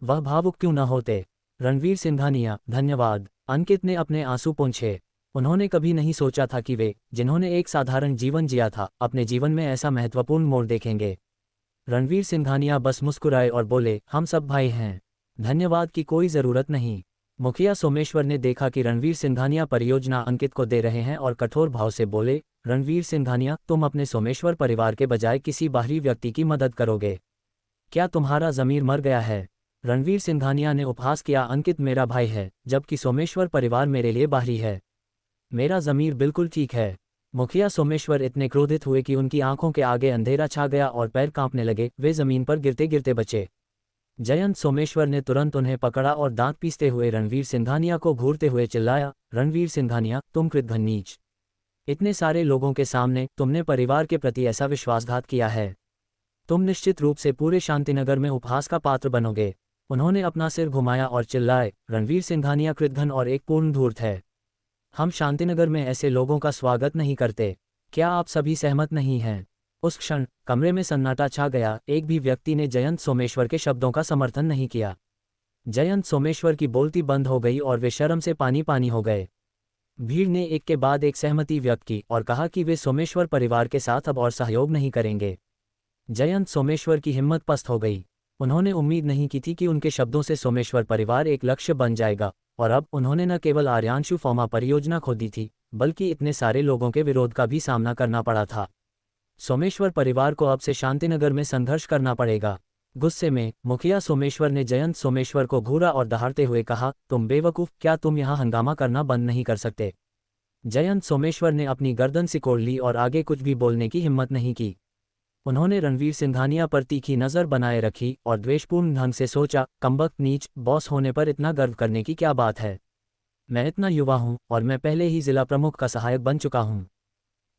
वह भावुक क्यों न होते। रणवीर सिंघानिया, धन्यवाद। अंकित ने अपने आंसू पोंछे। उन्होंने कभी नहीं सोचा था कि वे, जिन्होंने एक साधारण जीवन जिया था, अपने जीवन में ऐसा महत्वपूर्ण मोड़ देखेंगे। रणवीर सिंघानिया बस मुस्कुराए और बोले, हम सब भाई हैं, धन्यवाद की कोई जरूरत नहीं। मुखिया सोमेश्वर ने देखा कि रणवीर सिंघानिया परियोजना अंकित को दे रहे हैं और कठोर भाव से बोले, रणवीर सिंघानिया, तुम अपने सोमेश्वर परिवार के बजाय किसी बाहरी व्यक्ति की मदद करोगे? क्या तुम्हारा ज़मीर मर गया है? रणवीर सिंघानिया ने उपहास किया। अंकित मेरा भाई है, जबकि सोमेश्वर परिवार मेरे लिए बाहरी है। मेरा ज़मीर बिल्कुल ठीक है। मुखिया सोमेश्वर इतने क्रोधित हुए कि उनकी आंखों के आगे अंधेरा छा गया और पैर कांपने लगे। वे ज़मीन पर गिरते गिरते बचे। जयंत सोमेश्वर ने तुरंत उन्हें पकड़ा और दांत पीसते हुए रणवीर सिंघानिया को घूरते हुए चिल्लाया, रणवीर सिंघानिया, तुम कृतघ्न नीच! इतने सारे लोगों के सामने तुमने परिवार के प्रति ऐसा विश्वासघात किया है। तुम निश्चित रूप से पूरे शांतिनगर में उपहास का पात्र बनोगे। उन्होंने अपना सिर घुमाया और चिल्लाए, रणवीर सिंघानिया कृतघ्न और एक पूर्ण धूर्त है। हम शांतिनगर में ऐसे लोगों का स्वागत नहीं करते। क्या आप सभी सहमत नहीं हैं? उस क्षण कमरे में सन्नाटा छा गया। एक भी व्यक्ति ने जयंत सोमेश्वर के शब्दों का समर्थन नहीं किया। जयंत सोमेश्वर की बोलती बंद हो गई और वे शर्म से पानी पानी हो गए। भीड़ ने एक के बाद एक सहमति व्यक्त की और कहा कि वे सोमेश्वर परिवार के साथ अब और सहयोग नहीं करेंगे। जयंत सोमेश्वर की हिम्मत पस्त हो गई। उन्होंने उम्मीद नहीं की थी कि उनके शब्दों से सोमेश्वर परिवार एक लक्ष्य बन जाएगा, और अब उन्होंने न केवल आर्यांशु फॉर्मा परियोजना खो दी थी, बल्कि इतने सारे लोगों के विरोध का भी सामना करना पड़ा था। सोमेश्वर परिवार को अब से शांतिनगर में संघर्ष करना पड़ेगा। गुस्से में मुखिया सोमेश्वर ने जयंत सोमेश्वर को घूरा और दहाड़ते हुए कहा, तुम बेवकूफ़, क्या तुम यहाँ हंगामा करना बंद नहीं कर सकते? जयंत सोमेश्वर ने अपनी गर्दन सिकोड़ ली और आगे कुछ भी बोलने की हिम्मत नहीं की। उन्होंने रणवीर सिंघानिया पर तीखी नज़र बनाए रखी और द्वेषपूर्ण ढंग से सोचा, कमबख्त नीच, बॉस होने पर इतना गर्व करने की क्या बात है? मैं इतना युवा हूँ और मैं पहले ही जिला प्रमुख का सहायक बन चुका हूँ।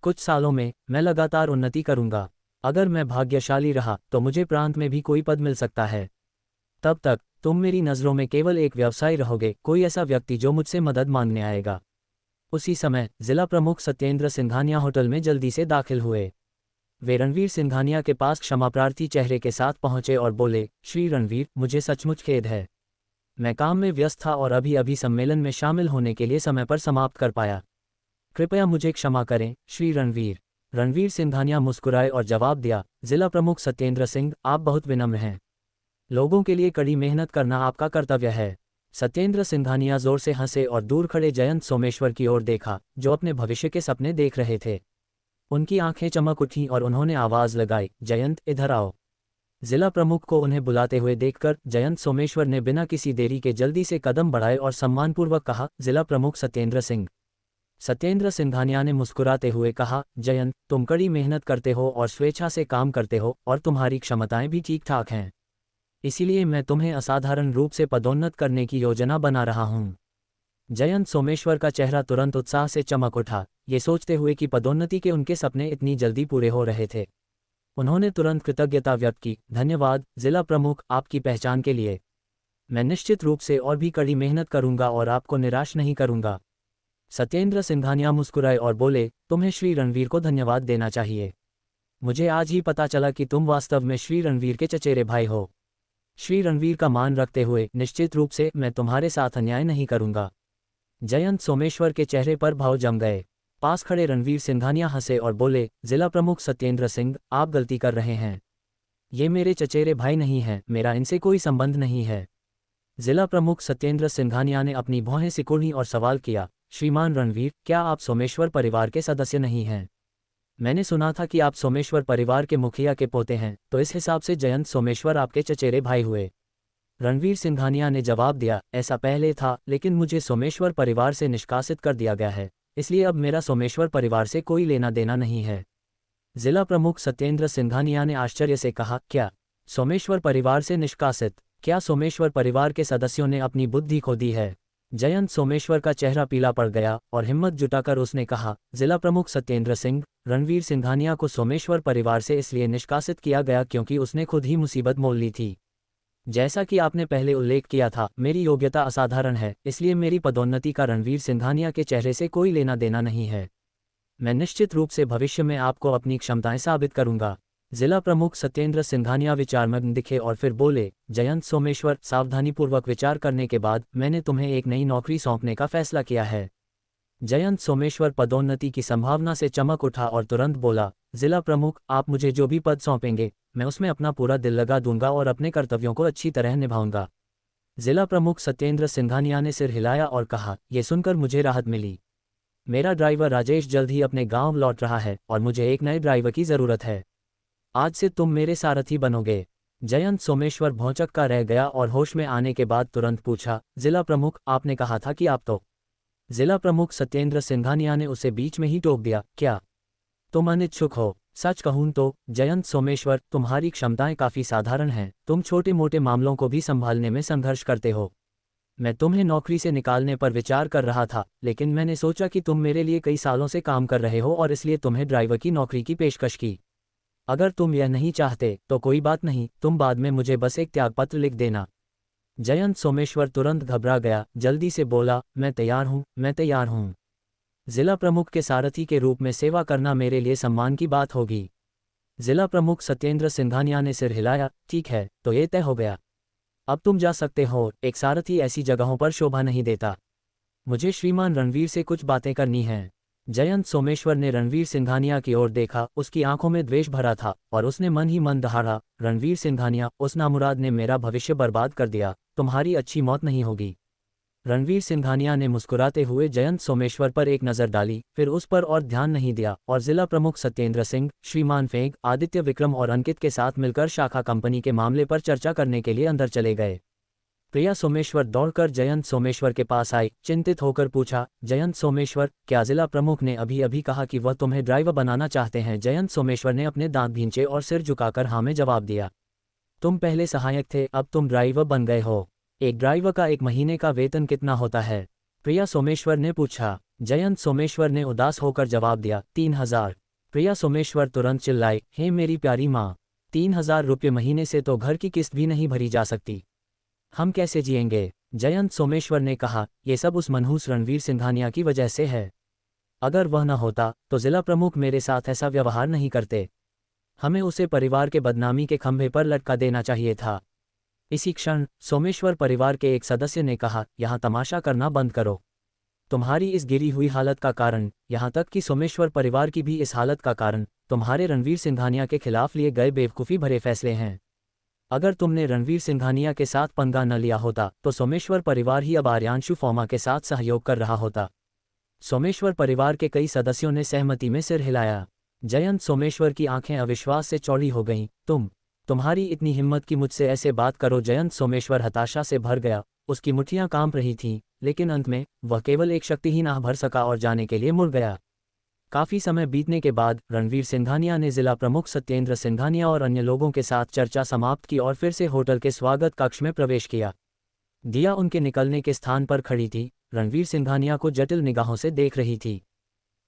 कुछ सालों में मैं लगातार उन्नति करूंगा। अगर मैं भाग्यशाली रहा तो मुझे प्रांत में भी कोई पद मिल सकता है। तब तक तुम मेरी नज़रों में केवल एक व्यवसायी रहोगे, कोई ऐसा व्यक्ति जो मुझसे मदद मांगने आएगा। उसी समय जिला प्रमुख सत्येंद्र सिंघानिया होटल में जल्दी से दाखिल हुए। वे रणवीर सिंघानिया के पास क्षमाप्रार्थी चेहरे के साथ पहुंचे और बोले, श्री रणवीर, मुझे सचमुच खेद है। मैं काम में व्यस्त था और अभी अभी सम्मेलन में शामिल होने के लिए समय पर समाप्त कर पाया। कृपया मुझे क्षमा करें, श्री रणवीर। रणवीर सिंघानिया मुस्कुराए और जवाब दिया, जिला प्रमुख सत्येंद्र सिंह, आप बहुत विनम्र हैं। लोगों के लिए कड़ी मेहनत करना आपका कर्तव्य है। सत्येंद्र सिंघानिया जोर से हंसे और दूर खड़े जयंत सोमेश्वर की ओर देखा, जो अपने भविष्य के सपने देख रहे थे। उनकी आंखें चमक उठीं और उन्होंने आवाज़ लगाई, जयंत, इधर आओ। जिला प्रमुख को उन्हें बुलाते हुए देखकर जयंत सोमेश्वर ने बिना किसी देरी के जल्दी से कदम बढ़ाए और सम्मानपूर्वक कहा, जिला प्रमुख सत्येंद्र सिंह। सत्येंद्र सिंघानिया ने मुस्कुराते हुए कहा, जयंत, तुम कड़ी मेहनत करते हो और स्वेच्छा से काम करते हो और तुम्हारी क्षमताएं भी ठीक ठाक हैं। इसीलिए मैं तुम्हें असाधारण रूप से पदोन्नत करने की योजना बना रहा हूँ। जयंत सोमेश्वर का चेहरा तुरंत उत्साह से चमक उठा, ये सोचते हुए कि पदोन्नति के उनके सपने इतनी जल्दी पूरे हो रहे थे। उन्होंने तुरंत कृतज्ञता व्यक्त की, धन्यवाद जिला प्रमुख, आपकी पहचान के लिए। मैं निश्चित रूप से और भी कड़ी मेहनत करूंगा और आपको निराश नहीं करूंगा। सत्येंद्र सिंघानिया मुस्कुराए और बोले, तुम्हें श्री रणवीर को धन्यवाद देना चाहिए। मुझे आज ही पता चला कि तुम वास्तव में श्री रणवीर के चचेरे भाई हो। श्री रणवीर का मान रखते हुए निश्चित रूप से मैं तुम्हारे साथ अन्याय नहीं करूंगा। जयंत सोमेश्वर के चेहरे पर भाव जम गए। पास खड़े रणवीर सिंघानिया हंसे और बोले, जिला प्रमुख सत्येंद्र सिंह, आप गलती कर रहे हैं। ये मेरे चचेरे भाई नहीं हैं, मेरा इनसे कोई संबंध नहीं है। जिला प्रमुख सत्येंद्र सिंघानिया ने अपनी भौहें सिकुड़ी और सवाल किया, श्रीमान रणवीर, क्या आप सोमेश्वर परिवार के सदस्य नहीं हैं? मैंने सुना था कि आप सोमेश्वर परिवार के मुखिया के पोते हैं, तो इस हिसाब से जयंत सोमेश्वर आपके चचेरे भाई हुए। रणवीर सिंघानिया ने जवाब दिया, ऐसा पहले था, लेकिन मुझे सोमेश्वर परिवार से निष्कासित कर दिया गया है, इसलिए अब मेरा सोमेश्वर परिवार से कोई लेना देना नहीं है। जिला प्रमुख सत्येंद्र सिंघानिया ने आश्चर्य से कहा, क्या सोमेश्वर परिवार से निष्कासित? क्या सोमेश्वर परिवार के सदस्यों ने अपनी बुद्धि खो दी है? जयंत सोमेश्वर का चेहरा पीला पड़ गया और हिम्मत जुटाकर उसने कहा, जिला प्रमुख सत्येंद्र सिंह, रणवीर सिंघानिया को सोमेश्वर परिवार से इसलिए निष्कासित किया गया क्योंकि उसने खुद ही मुसीबत मोल ली थी। जैसा कि आपने पहले उल्लेख किया था, मेरी योग्यता असाधारण है, इसलिए मेरी पदोन्नति का रणवीर सिंघानिया के चेहरे से कोई लेना देना नहीं है। मैं निश्चित रूप से भविष्य में आपको अपनी क्षमताएं साबित करूंगा। जिला प्रमुख सत्येंद्र सिंघानिया विचारमग्न दिखे और फिर बोले, जयंत सोमेश्वर, सावधानीपूर्वक विचार करने के बाद मैंने तुम्हें एक नई नौकरी सौंपने का फैसला किया है। जयंत सोमेश्वर पदोन्नति की संभावना से चमक उठा और तुरंत बोला, जिला प्रमुख, आप मुझे जो भी पद सौंपेंगे, मैं उसमें अपना पूरा दिल लगा दूंगा और अपने कर्तव्यों को अच्छी तरह निभाऊंगा। जिला प्रमुख सत्येंद्र सिंघानिया ने सिर हिलाया और कहा, यह सुनकर मुझे राहत मिली। मेरा ड्राइवर राजेश जल्द ही अपने गांव लौट रहा है और मुझे एक नए ड्राइवर की ज़रूरत है। आज से तुम मेरे सारथी बनोगे। जयंत सोमेश्वर भौंचक्का रह गया और होश में आने के बाद तुरंत पूछा, जिला प्रमुख, आपने कहा था कि आप तो। जिला प्रमुख सत्येंद्र सिंघानिया ने उसे बीच में ही टोक दिया, क्या तुम अनिच्छुक हो? सच कहूं तो जयंत सोमेश्वर, तुम्हारी क्षमताएं काफ़ी साधारण हैं, तुम छोटे मोटे मामलों को भी संभालने में संघर्ष करते हो। मैं तुम्हें नौकरी से निकालने पर विचार कर रहा था, लेकिन मैंने सोचा कि तुम मेरे लिए कई सालों से काम कर रहे हो और इसलिए तुम्हें ड्राइवर की नौकरी की पेशकश की। अगर तुम यह नहीं चाहते तो कोई बात नहीं, तुम बाद में मुझे बस एक त्यागपत्र लिख देना। जयंत सोमेश्वर तुरंत घबरा गया, जल्दी से बोला, मैं तैयार हूँ, मैं तैयार हूँ। जिला प्रमुख के सारथी के रूप में सेवा करना मेरे लिए सम्मान की बात होगी। जिला प्रमुख सत्येंद्र सिंघानिया ने सिर हिलाया, ठीक है, तो ये तय हो गया। अब तुम जा सकते हो। एक सारथी ऐसी जगहों पर शोभा नहीं देता। मुझे श्रीमान रणवीर से कुछ बातें करनी हैं। जयंत सोमेश्वर ने रणवीर सिंघानिया की ओर देखा, उसकी आंखों में द्वेष भरा था और उसने मन ही मन दहाड़ा, रणवीर सिंघानिया, उस नामुराद ने मेरा भविष्य बर्बाद कर दिया, तुम्हारी अच्छी मौत नहीं होगी। रणवीर सिंघानिया ने मुस्कुराते हुए जयंत सोमेश्वर पर एक नज़र डाली, फिर उस पर और ध्यान नहीं दिया और जिला प्रमुख सत्येंद्र सिंह, श्रीमान फेंग, आदित्य विक्रम और अंकित के साथ मिलकर शाखा कंपनी के मामले पर चर्चा करने के लिए अंदर चले गए। प्रिया सोमेश्वर दौड़कर जयंत सोमेश्वर के पास आई, चिंतित होकर पूछा, जयंत सोमेश्वर, क्या जिला प्रमुख ने अभी अभी कहा कि वह तुम्हें ड्राइवर बनाना चाहते हैं? जयंत सोमेश्वर ने अपने दांत भींचे और सिर झुकाकर हाँ में जवाब दिया। तुम पहले सहायक थे, अब तुम ड्राइवर बन गए हो। एक ड्राइवर का एक महीने का वेतन कितना होता है? प्रिया सोमेश्वर ने पूछा। जयंत सोमेश्वर ने उदास होकर जवाब दिया, 3,000। प्रिया सोमेश्वर तुरंत चिल्लाई, हे मेरी प्यारी माँ, 3,000 रुपये महीने से तो घर की किस्त भी नहीं भरी जा सकती। हम कैसे जिएंगे? जयंत सोमेश्वर ने कहा, ये सब उस मनहूस रणवीर सिंघानिया की वजह से है। अगर वह न होता तो जिला प्रमुख मेरे साथ ऐसा व्यवहार नहीं करते। हमें उसे परिवार के बदनामी के खंभे पर लटका देना चाहिए था। इसी क्षण सोमेश्वर परिवार के एक सदस्य ने कहा, यहाँ तमाशा करना बंद करो। तुम्हारी इस गिरी हुई हालत का कारण, यहाँ तक कि सोमेश्वर परिवार की भी इस हालत का कारण, तुम्हारे रणवीर सिंघानिया के खिलाफ लिए गए बेवकूफ़ी भरे फैसले हैं। अगर तुमने रणवीर सिंघानिया के साथ पंगा न लिया होता तो सोमेश्वर परिवार ही अब आर्यांशु फौमा के साथ सहयोग कर रहा होता। सोमेश्वर परिवार के कई सदस्यों ने सहमति में सिर हिलाया। जयंत सोमेश्वर की आंखें अविश्वास से चौड़ी हो गईं। तुम्हारी इतनी हिम्मत कि मुझसे ऐसे बात करो? जयंत सोमेश्वर हताशा से भर गया, उसकी मुट्ठियां कांप रही थीं, लेकिन अंत में वह केवल एक शक्तिहीन आह भर सका और जाने के लिए मुड़ गया। काफ़ी समय बीतने के बाद रणवीर सिंघानिया ने जिला प्रमुख सत्येंद्र सिंघानिया और अन्य लोगों के साथ चर्चा समाप्त की और फिर से होटल के स्वागत कक्ष में प्रवेश किया। दिया उनके निकलने के स्थान पर खड़ी थी, रणवीर सिंघानिया को जटिल निगाहों से देख रही थी।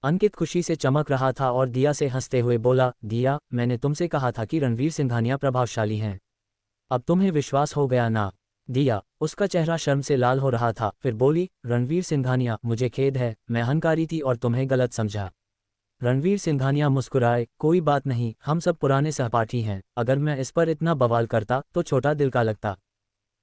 अंकित खुशी से चमक रहा था और दिया से हंसते हुए बोला, दिया, मैंने तुमसे कहा था कि रणवीर सिंघानिया प्रभावशाली हैं। अब तुम्हें विश्वास हो गया ना? दिया, उसका चेहरा शर्म से लाल हो रहा था, फिर बोली, रणवीर सिंघानिया, मुझे खेद है, मैं अहंकारी थी और तुम्हें गलत समझा। रणवीर सिंघानिया मुस्कुराए, कोई बात नहीं, हम सब पुराने सहपाठी हैं, अगर मैं इस पर इतना बवाल करता तो छोटा दिल का लगता।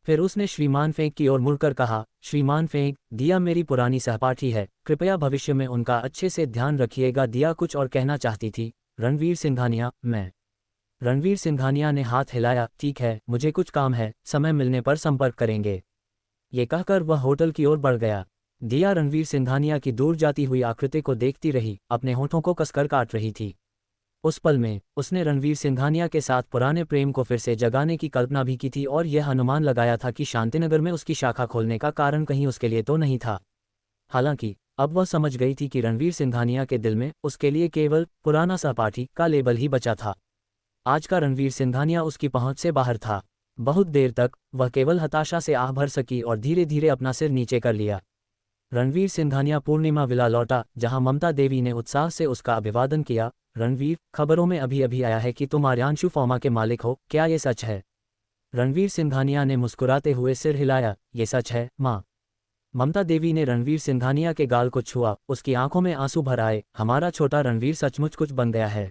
फिर उसने श्रीमान फेंक की ओर मुड़कर कहा, श्रीमान फेंक, दिया मेरी पुरानी सहपाठी है, कृपया भविष्य में उनका अच्छे से ध्यान रखिएगा। दिया कुछ और कहना चाहती थी। रणवीर सिंघानिया, मैं। रणवीर सिंघानिया ने हाथ हिलाया, ठीक है, मुझे कुछ काम है, समय मिलने पर संपर्क करेंगे। ये कहकर वह होटल की ओर बढ़ गया। दिया रणवीर सिंघानिया की दूर जाती हुई आकृति को देखती रही, अपने होठों को कसकर काट रही थी। उस पल में उसने रणवीर सिंघानिया के साथ पुराने प्रेम को फिर से जगाने की कल्पना भी की थी और यह अनुमान लगाया था कि शांतिनगर में उसकी शाखा खोलने का कारण कहीं उसके लिए तो नहीं था। हालांकि अब वह समझ गई थी कि रणवीर सिंघानिया के दिल में उसके लिए केवल पुराना सहपाठी का लेबल ही बचा था। आज का रणवीर सिंघानिया उसकी पहुंच से बाहर था। बहुत देर तक वह केवल हताशा से आह भर सकी और धीरे धीरे अपना सिर नीचे कर लिया। रणवीर सिंघानिया पूर्णिमा विला लौटा, जहां ममता देवी ने उत्साह से उसका अभिवादन किया। रणवीर, खबरों में अभी अभी आया है कि तुम आर्यांशु फौमा के मालिक हो, क्या ये सच है? रणवीर सिंघानिया ने मुस्कुराते हुए सिर हिलाया, ये सच है, माँ। ममता देवी ने रणवीर सिंघानिया के गाल को छुआ, उसकी आंखों में आंसू भर आए, हमारा छोटा रणवीर सचमुच कुछ बन गया है।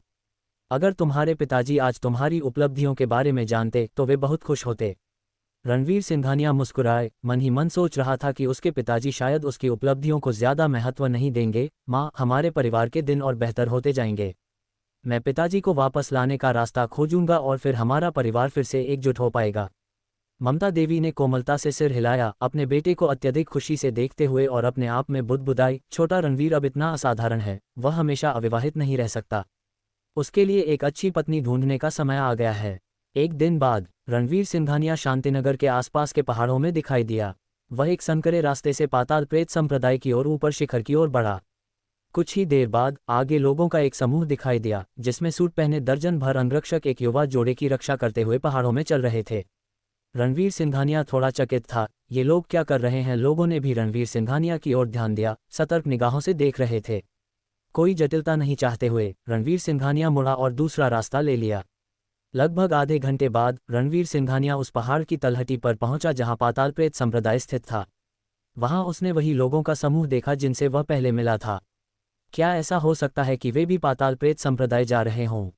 अगर तुम्हारे पिताजी आज तुम्हारी उपलब्धियों के बारे में जानते तो वे बहुत खुश होते। रणवीर सिंघानिया मुस्कुराए, मन ही मन सोच रहा था कि उसके पिताजी शायद उसकी उपलब्धियों को ज्यादा महत्व नहीं देंगे। माँ, हमारे परिवार के दिन और बेहतर होते जाएंगे। मैं पिताजी को वापस लाने का रास्ता खोजूंगा और फिर हमारा परिवार फिर से एकजुट हो पाएगा। ममता देवी ने कोमलता से सिर हिलाया, अपने बेटे को अत्यधिक खुशी से देखते हुए, और अपने आप में बुदबुदाई, छोटा रणवीर अब इतना असाधारण है, वह हमेशा अविवाहित नहीं रह सकता। उसके लिए एक अच्छी पत्नी ढूंढने का समय आ गया है। एक दिन बाद रणवीर सिंघानिया शांतिनगर के आसपास के पहाड़ों में दिखाई दिया। वह एक संकरे रास्ते से पाताल प्रेत संप्रदाय की ओर ऊपर शिखर की ओर बढ़ा। कुछ ही देर बाद आगे लोगों का एक समूह दिखाई दिया, जिसमें सूट पहने दर्जन भर अंगरक्षक एक युवा जोड़े की रक्षा करते हुए पहाड़ों में चल रहे थे। रणवीर सिंघानिया थोड़ा चकित था, ये लोग क्या कर रहे हैं? लोगों ने भी रणवीर सिंघानिया की ओर ध्यान दिया, सतर्क निगाहों से देख रहे थे। कोई जटिलता नहीं चाहते हुए रणवीर सिंघानिया मुड़ा और दूसरा रास्ता ले लिया। लगभग आधे घंटे बाद रणवीर सिंघानिया उस पहाड़ की तलहटी पर पहुंचा जहां पाताल प्रेत संप्रदाय स्थित था। वहां उसने वही लोगों का समूह देखा जिनसे वह पहले मिला था। क्या ऐसा हो सकता है कि वे भी पाताल प्रेत संप्रदाय जा रहे हों?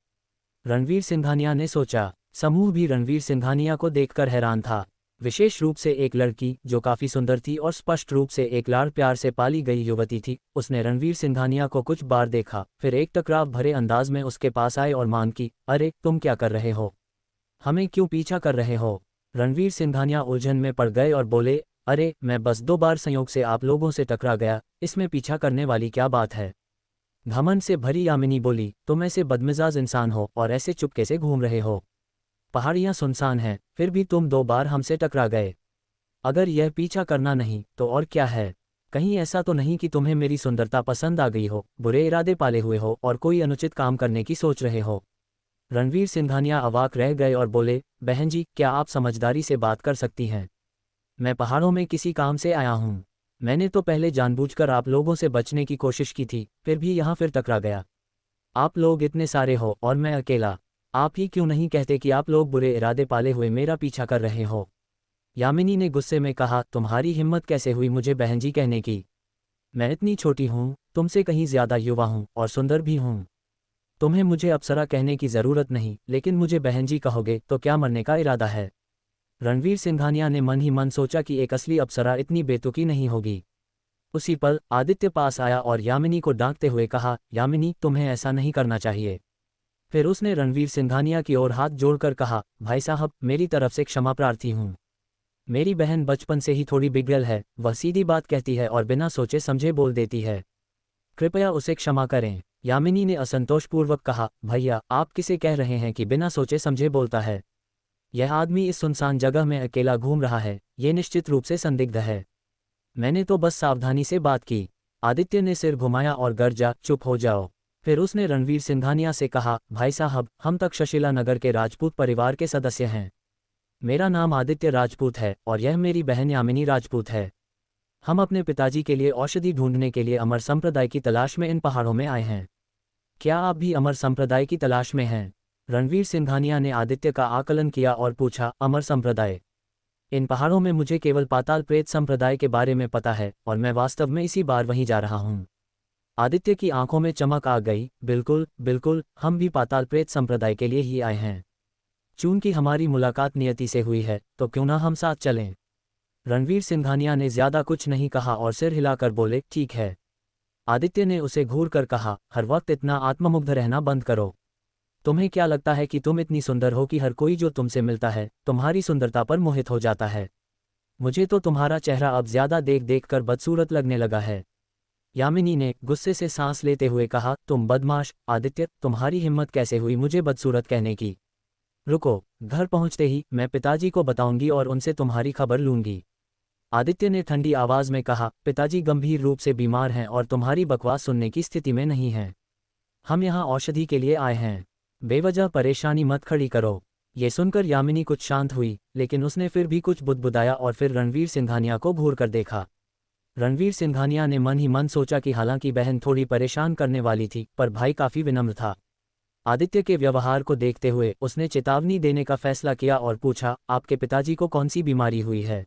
रणवीर सिंघानिया ने सोचा। समूह भी रणवीर सिंघानिया को देखकर हैरान था, विशेष रूप से एक लड़की जो काफी सुंदर थी और स्पष्ट रूप से एक लाड़ प्यार से पाली गई युवती थी। उसने रणवीर सिंघानिया को कुछ बार देखा, फिर एक टकराव भरे अंदाज में उसके पास आए और मांग की, अरे तुम क्या कर रहे हो? हमें क्यों पीछा कर रहे हो? रणवीर सिंघानिया उलझन में पड़ गए और बोले, अरे मैं बस 2 बार संयोग से आप लोगों से टकरा गया, इसमें पीछा करने वाली क्या बात है? घमंड से भरी यामिनी बोली, तुम ऐसे बदमिजाज इंसान हो और ऐसे चुपके से घूम रहे हो। पहाड़ियाँ सुनसान हैं, फिर भी तुम 2 बार हमसे टकरा गए। अगर यह पीछा करना नहीं तो और क्या है? कहीं ऐसा तो नहीं कि तुम्हें मेरी सुंदरता पसंद आ गई हो, बुरे इरादे पाले हुए हो और कोई अनुचित काम करने की सोच रहे हो? रणवीर सिंघानिया अवाक रह गए और बोले, बहन जी, क्या आप समझदारी से बात कर सकती हैं? मैं पहाड़ों में किसी काम से आया हूँ। मैंने तो पहले जानबूझकर आप लोगों से बचने की कोशिश की थी, फिर भी यहाँ फिर टकरा गया। आप लोग इतने सारे हो और मैं अकेला। आप ही क्यों नहीं कहते कि आप लोग बुरे इरादे पाले हुए मेरा पीछा कर रहे हो? यामिनी ने गुस्से में कहा, तुम्हारी हिम्मत कैसे हुई मुझे बहन जी कहने की? मैं इतनी छोटी हूँ, तुमसे कहीं ज्यादा युवा हूँ और सुंदर भी हूँ। तुम्हें मुझे अप्सरा कहने की जरूरत नहीं, लेकिन मुझे बहन जी कहोगे तो क्या मरने का इरादा है? रणवीर सिंघानिया ने मन ही मन सोचा कि एक असली अप्सरा इतनी बेतुकी नहीं होगी। उसी पल आदित्य पास आया और यामिनी को डांटते हुए कहा, यामिनी तुम्हें ऐसा नहीं करना चाहिए। फिर उसने रणवीर सिंघानिया की ओर हाथ जोड़कर कहा, भाई साहब मेरी तरफ से क्षमा प्रार्थी हूँ। मेरी बहन बचपन से ही थोड़ी बिगड़ल है, वह सीधी बात कहती है और बिना सोचे समझे बोल देती है। कृपया उसे क्षमा करें। यामिनी ने असंतोषपूर्वक कहा, भैया आप किसे कह रहे हैं कि बिना सोचे समझे बोलता है? यह आदमी इस सुनसान जगह में अकेला घूम रहा है, ये निश्चित रूप से संदिग्ध है। मैंने तो बस सावधानी से बात की। आदित्य ने सिर घुमाया और गर्जा, चुप हो जाओ। फिर उसने रणवीर सिंघानिया से कहा, भाई साहब हम तक्षशिला नगर के राजपूत परिवार के सदस्य हैं। मेरा नाम आदित्य राजपूत है और यह मेरी बहन यामिनी राजपूत है। हम अपने पिताजी के लिए औषधि ढूंढने के लिए अमर संप्रदाय की तलाश में इन पहाड़ों में आए हैं। क्या आप भी अमर संप्रदाय की तलाश में हैं? रणवीर सिंघानिया ने आदित्य का आकलन किया और पूछा, अमर संप्रदाय? इन पहाड़ों में मुझे केवल पाताल प्रेत संप्रदाय के बारे में पता है और मैं वास्तव में इसी बार वहीं जा रहा हूँ। आदित्य की आंखों में चमक आ गई, बिल्कुल बिल्कुल, हम भी पाताल प्रेत संप्रदाय के लिए ही आए हैं। चूंकि हमारी मुलाकात नियति से हुई है तो क्यों ना हम साथ चलें? रणवीर सिंघानिया ने ज्यादा कुछ नहीं कहा और सिर हिलाकर बोले, ठीक है। आदित्य ने उसे घूर कर कहा, हर वक्त इतना आत्ममुग्ध रहना बंद करो। तुम्हें क्या लगता है कि तुम इतनी सुंदर हो कि हर कोई जो तुमसे मिलता है तुम्हारी सुंदरता पर मोहित हो जाता है? मुझे तो तुम्हारा चेहरा अब ज्यादा देख देख कर बदसूरत लगने लगा है। यामिनी ने गुस्से से सांस लेते हुए कहा, तुम बदमाश। आदित्य तुम्हारी हिम्मत कैसे हुई मुझे बदसूरत कहने की? रुको, घर पहुंचते ही मैं पिताजी को बताऊंगी और उनसे तुम्हारी खबर लूंगी। आदित्य ने ठंडी आवाज में कहा, पिताजी गंभीर रूप से बीमार हैं और तुम्हारी बकवास सुनने की स्थिति में नहीं हैं। हम यहाँ औषधि के लिए आए हैं, बेवजह परेशानी मत खड़ी करो। ये सुनकर यामिनी कुछ शांत हुई, लेकिन उसने फिर भी कुछ बुदबुदाया और फिर रणवीर सिंघानिया को घूर कर देखा। रणवीर सिंघानिया ने मन ही मन सोचा कि हालांकि बहन थोड़ी परेशान करने वाली थी, पर भाई काफी विनम्र था। आदित्य के व्यवहार को देखते हुए उसने चेतावनी देने का फैसला किया और पूछा, आपके पिताजी को कौन सी बीमारी हुई है?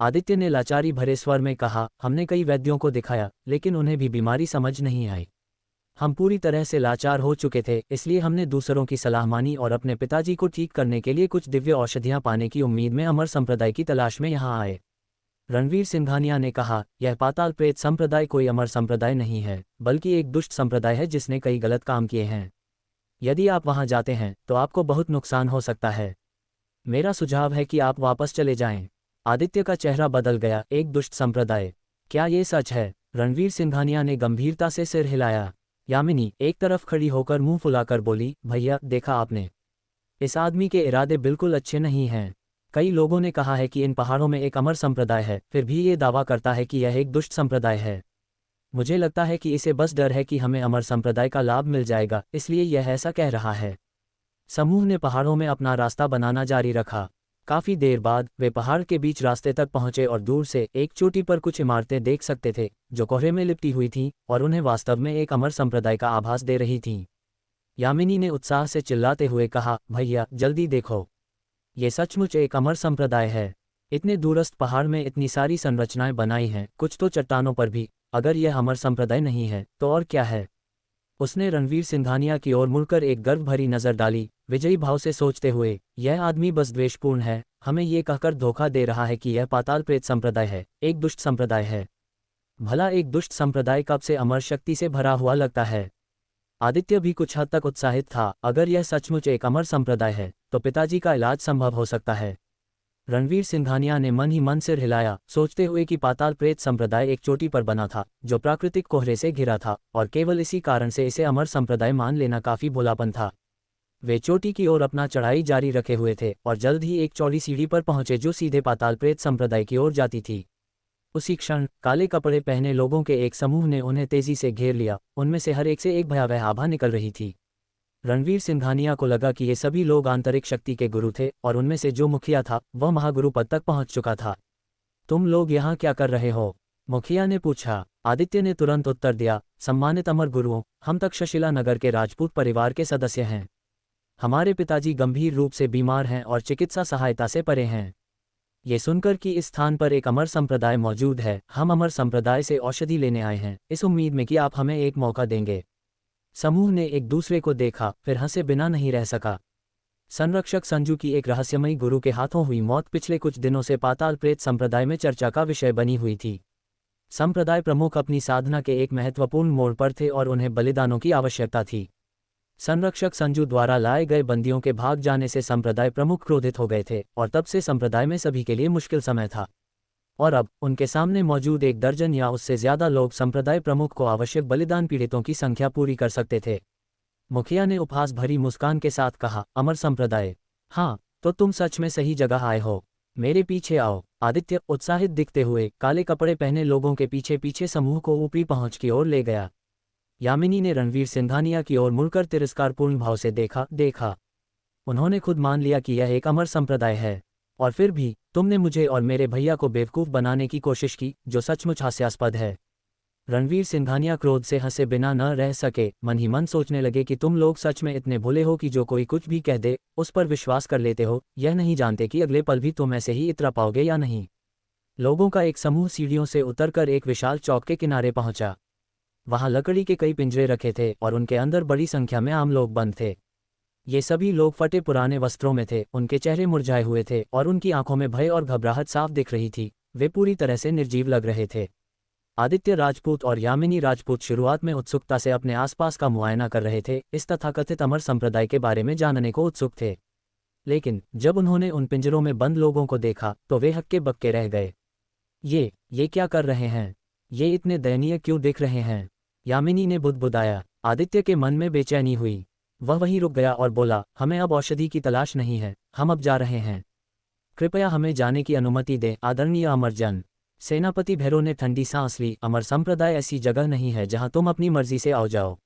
आदित्य ने लाचारी भरे स्वर में कहा, हमने कई वैद्यों को दिखाया लेकिन उन्हें भी बीमारी समझ नहीं आई। हम पूरी तरह से लाचार हो चुके थे, इसलिए हमने दूसरों की सलाह मानी और अपने पिताजी को ठीक करने के लिए कुछ दिव्य औषधियां पाने की उम्मीद में अमर संप्रदाय की तलाश में यहाँ आए। रणवीर सिंघानिया ने कहा, यह पाताल प्रेत संप्रदाय कोई अमर संप्रदाय नहीं है, बल्कि एक दुष्ट संप्रदाय है जिसने कई गलत काम किए हैं। यदि आप वहां जाते हैं तो आपको बहुत नुकसान हो सकता है। मेरा सुझाव है कि आप वापस चले जाएं। आदित्य का चेहरा बदल गया, एक दुष्ट संप्रदाय, क्या ये सच है? रणवीर सिंघानिया ने गंभीरता से सिर हिलाया। यामिनी एक तरफ खड़ी होकर मुंह फुलाकर बोली, भैया देखा आपने, इस आदमी के इरादे बिल्कुल अच्छे नहीं हैं। कई लोगों ने कहा है कि इन पहाड़ों में एक अमर संप्रदाय है, फिर भी ये दावा करता है कि यह एक दुष्ट संप्रदाय है। मुझे लगता है कि इसे बस डर है कि हमें अमर संप्रदाय का लाभ मिल जाएगा, इसलिए यह ऐसा कह रहा है। समूह ने पहाड़ों में अपना रास्ता बनाना जारी रखा। काफी देर बाद वे पहाड़ के बीच रास्ते तक पहुंचे और दूर से एक चोटी पर कुछ इमारतें देख सकते थे जो कोहरे में लिपटी हुई थीं और उन्हें वास्तव में एक अमर संप्रदाय का आभास दे रही थीं। यामिनी ने उत्साह से चिल्लाते हुए कहा, भैया जल्दी देखो, ये सचमुच एक अमर संप्रदाय है। इतने दूरस्थ पहाड़ में इतनी सारी संरचनाएं बनाई हैं, कुछ तो चट्टानों पर भी। अगर यह अमर संप्रदाय नहीं है तो और क्या है? उसने रणवीर सिंघानिया की ओर मुड़कर एक गर्व भरी नजर डाली, विजयी भाव से सोचते हुए, यह आदमी बस द्वेषपूर्ण है, हमें ये कहकर धोखा दे रहा है कि यह पाताल प्रेत संप्रदाय है, एक दुष्ट संप्रदाय है। भला एक दुष्ट संप्रदाय कब से अमर शक्ति से भरा हुआ लगता है? आदित्य भी कुछ हद तक उत्साहित था, अगर यह सचमुच एक अमर संप्रदाय है तो पिताजी का इलाज संभव हो सकता है। रणवीर सिंघानिया ने मन ही मन सिर हिलाया, सोचते हुए कि पाताल प्रेत संप्रदाय एक चोटी पर बना था जो प्राकृतिक कोहरे से घिरा था और केवल इसी कारण से इसे अमर संप्रदाय मान लेना काफी भोलापन था। वे चोटी की ओर अपना चढ़ाई जारी रखे हुए थे और जल्द ही एक चौड़ी सीढ़ी पर पहुंचे जो सीधे पाताल प्रेत संप्रदाय की ओर जाती थी। उसी क्षण काले कपड़े पहने लोगों के एक समूह ने उन्हें तेजी से घेर लिया, उनमें से हर एक से एक भयावह आभा निकल रही थी। रणवीर सिंघानिया को लगा कि ये सभी लोग आंतरिक शक्ति के गुरु थे और उनमें से जो मुखिया था वह महागुरु पद तक पहुंच चुका था। तुम लोग यहाँ क्या कर रहे हो? मुखिया ने पूछा। आदित्य ने तुरंत उत्तर दिया, सम्मानित अमर गुरुओं, हम तक्षशिला नगर के राजपूत परिवार के सदस्य हैं। हमारे पिताजी गंभीर रूप से बीमार हैं और चिकित्सा सहायता से परे हैं। ये सुनकर कि इस स्थान पर एक अमर संप्रदाय मौजूद है, हम अमर संप्रदाय से औषधि लेने आए हैं, इस उम्मीद में कि आप हमें एक मौका देंगे। समूह ने एक दूसरे को देखा, फिर हंसे बिना नहीं रह सका। संरक्षक संजू की एक रहस्यमयी गुरु के हाथों हुई मौत पिछले कुछ दिनों से पाताल प्रेत संप्रदाय में चर्चा का विषय बनी हुई थी। संप्रदाय प्रमुख अपनी साधना के एक महत्वपूर्ण मोड़ पर थे और उन्हें बलिदानों की आवश्यकता थी। संरक्षक संजू द्वारा लाए गए बंदियों के भाग जाने से संप्रदाय प्रमुख क्रोधित हो गए थे और तब से संप्रदाय में सभी के लिए मुश्किल समय था। और अब उनके सामने मौजूद एक दर्जन या उससे ज्यादा लोग संप्रदाय प्रमुख को आवश्यक बलिदान पीड़ितों की संख्या पूरी कर सकते थे। मुखिया ने उपहास भरी मुस्कान के साथ कहा, अमर संप्रदाय, हाँ तो तुम सच में सही जगह आए हो, मेरे पीछे आओ। आदित्य उत्साहित दिखते हुए काले कपड़े पहने लोगों के पीछे पीछे समूह को ऊपरी पहुंच की ओर ले गया। यामिनी ने रणवीर सिंघानिया की ओर मुड़कर तिरस्कारपूर्ण भाव से देखा। उन्होंने खुद मान लिया कि यह एक अमर संप्रदाय है, और फिर भी तुमने मुझे और मेरे भैया को बेवकूफ़ बनाने की कोशिश की, जो सचमुच हास्यास्पद है। रणवीर सिंघानिया क्रोध से हंसे बिना न रह सके, मन ही मन सोचने लगे कि तुम लोग सच में इतने भोले हो कि जो कोई कुछ भी कह दे उस पर विश्वास कर लेते हो, यह नहीं जानते कि अगले पल भी तुम ऐसे ही इतरा पाओगे या नहीं। लोगों का एक समूह सीढ़ियों से उतरकर एक विशाल चौक के किनारे पहुंचा। वहां लकड़ी के कई पिंजरे रखे थे और उनके अंदर बड़ी संख्या में आम लोग बंद थे। ये सभी लोग फटे पुराने वस्त्रों में थे, उनके चेहरे मुरझाए हुए थे और उनकी आंखों में भय और घबराहट साफ दिख रही थी। वे पूरी तरह से निर्जीव लग रहे थे। आदित्य राजपूत और यामिनी राजपूत शुरुआत में उत्सुकता से अपने आसपास का मुआयना कर रहे थे, इस तथाकथित अमर संप्रदाय के बारे में जानने को उत्सुक थे। लेकिन जब उन्होंने उन पिंजरों में बंद लोगों को देखा तो वे हक्के बक्के रह गए। ये क्या कर रहे हैं? ये इतने दयनीय क्यों दिख रहे हैं? यामिनी ने बुदबुदाया। आदित्य के मन में बेचैनी हुई। वह वहीं रुक गया और बोला, हमें अब औषधि की तलाश नहीं है, हम अब जा रहे हैं। कृपया हमें जाने की अनुमति दें आदरणीय अमरजन। सेनापति भैरव ने ठंडी सांस ली। अमर संप्रदाय ऐसी जगह नहीं है जहां तुम अपनी मर्जी से आओ जाओ।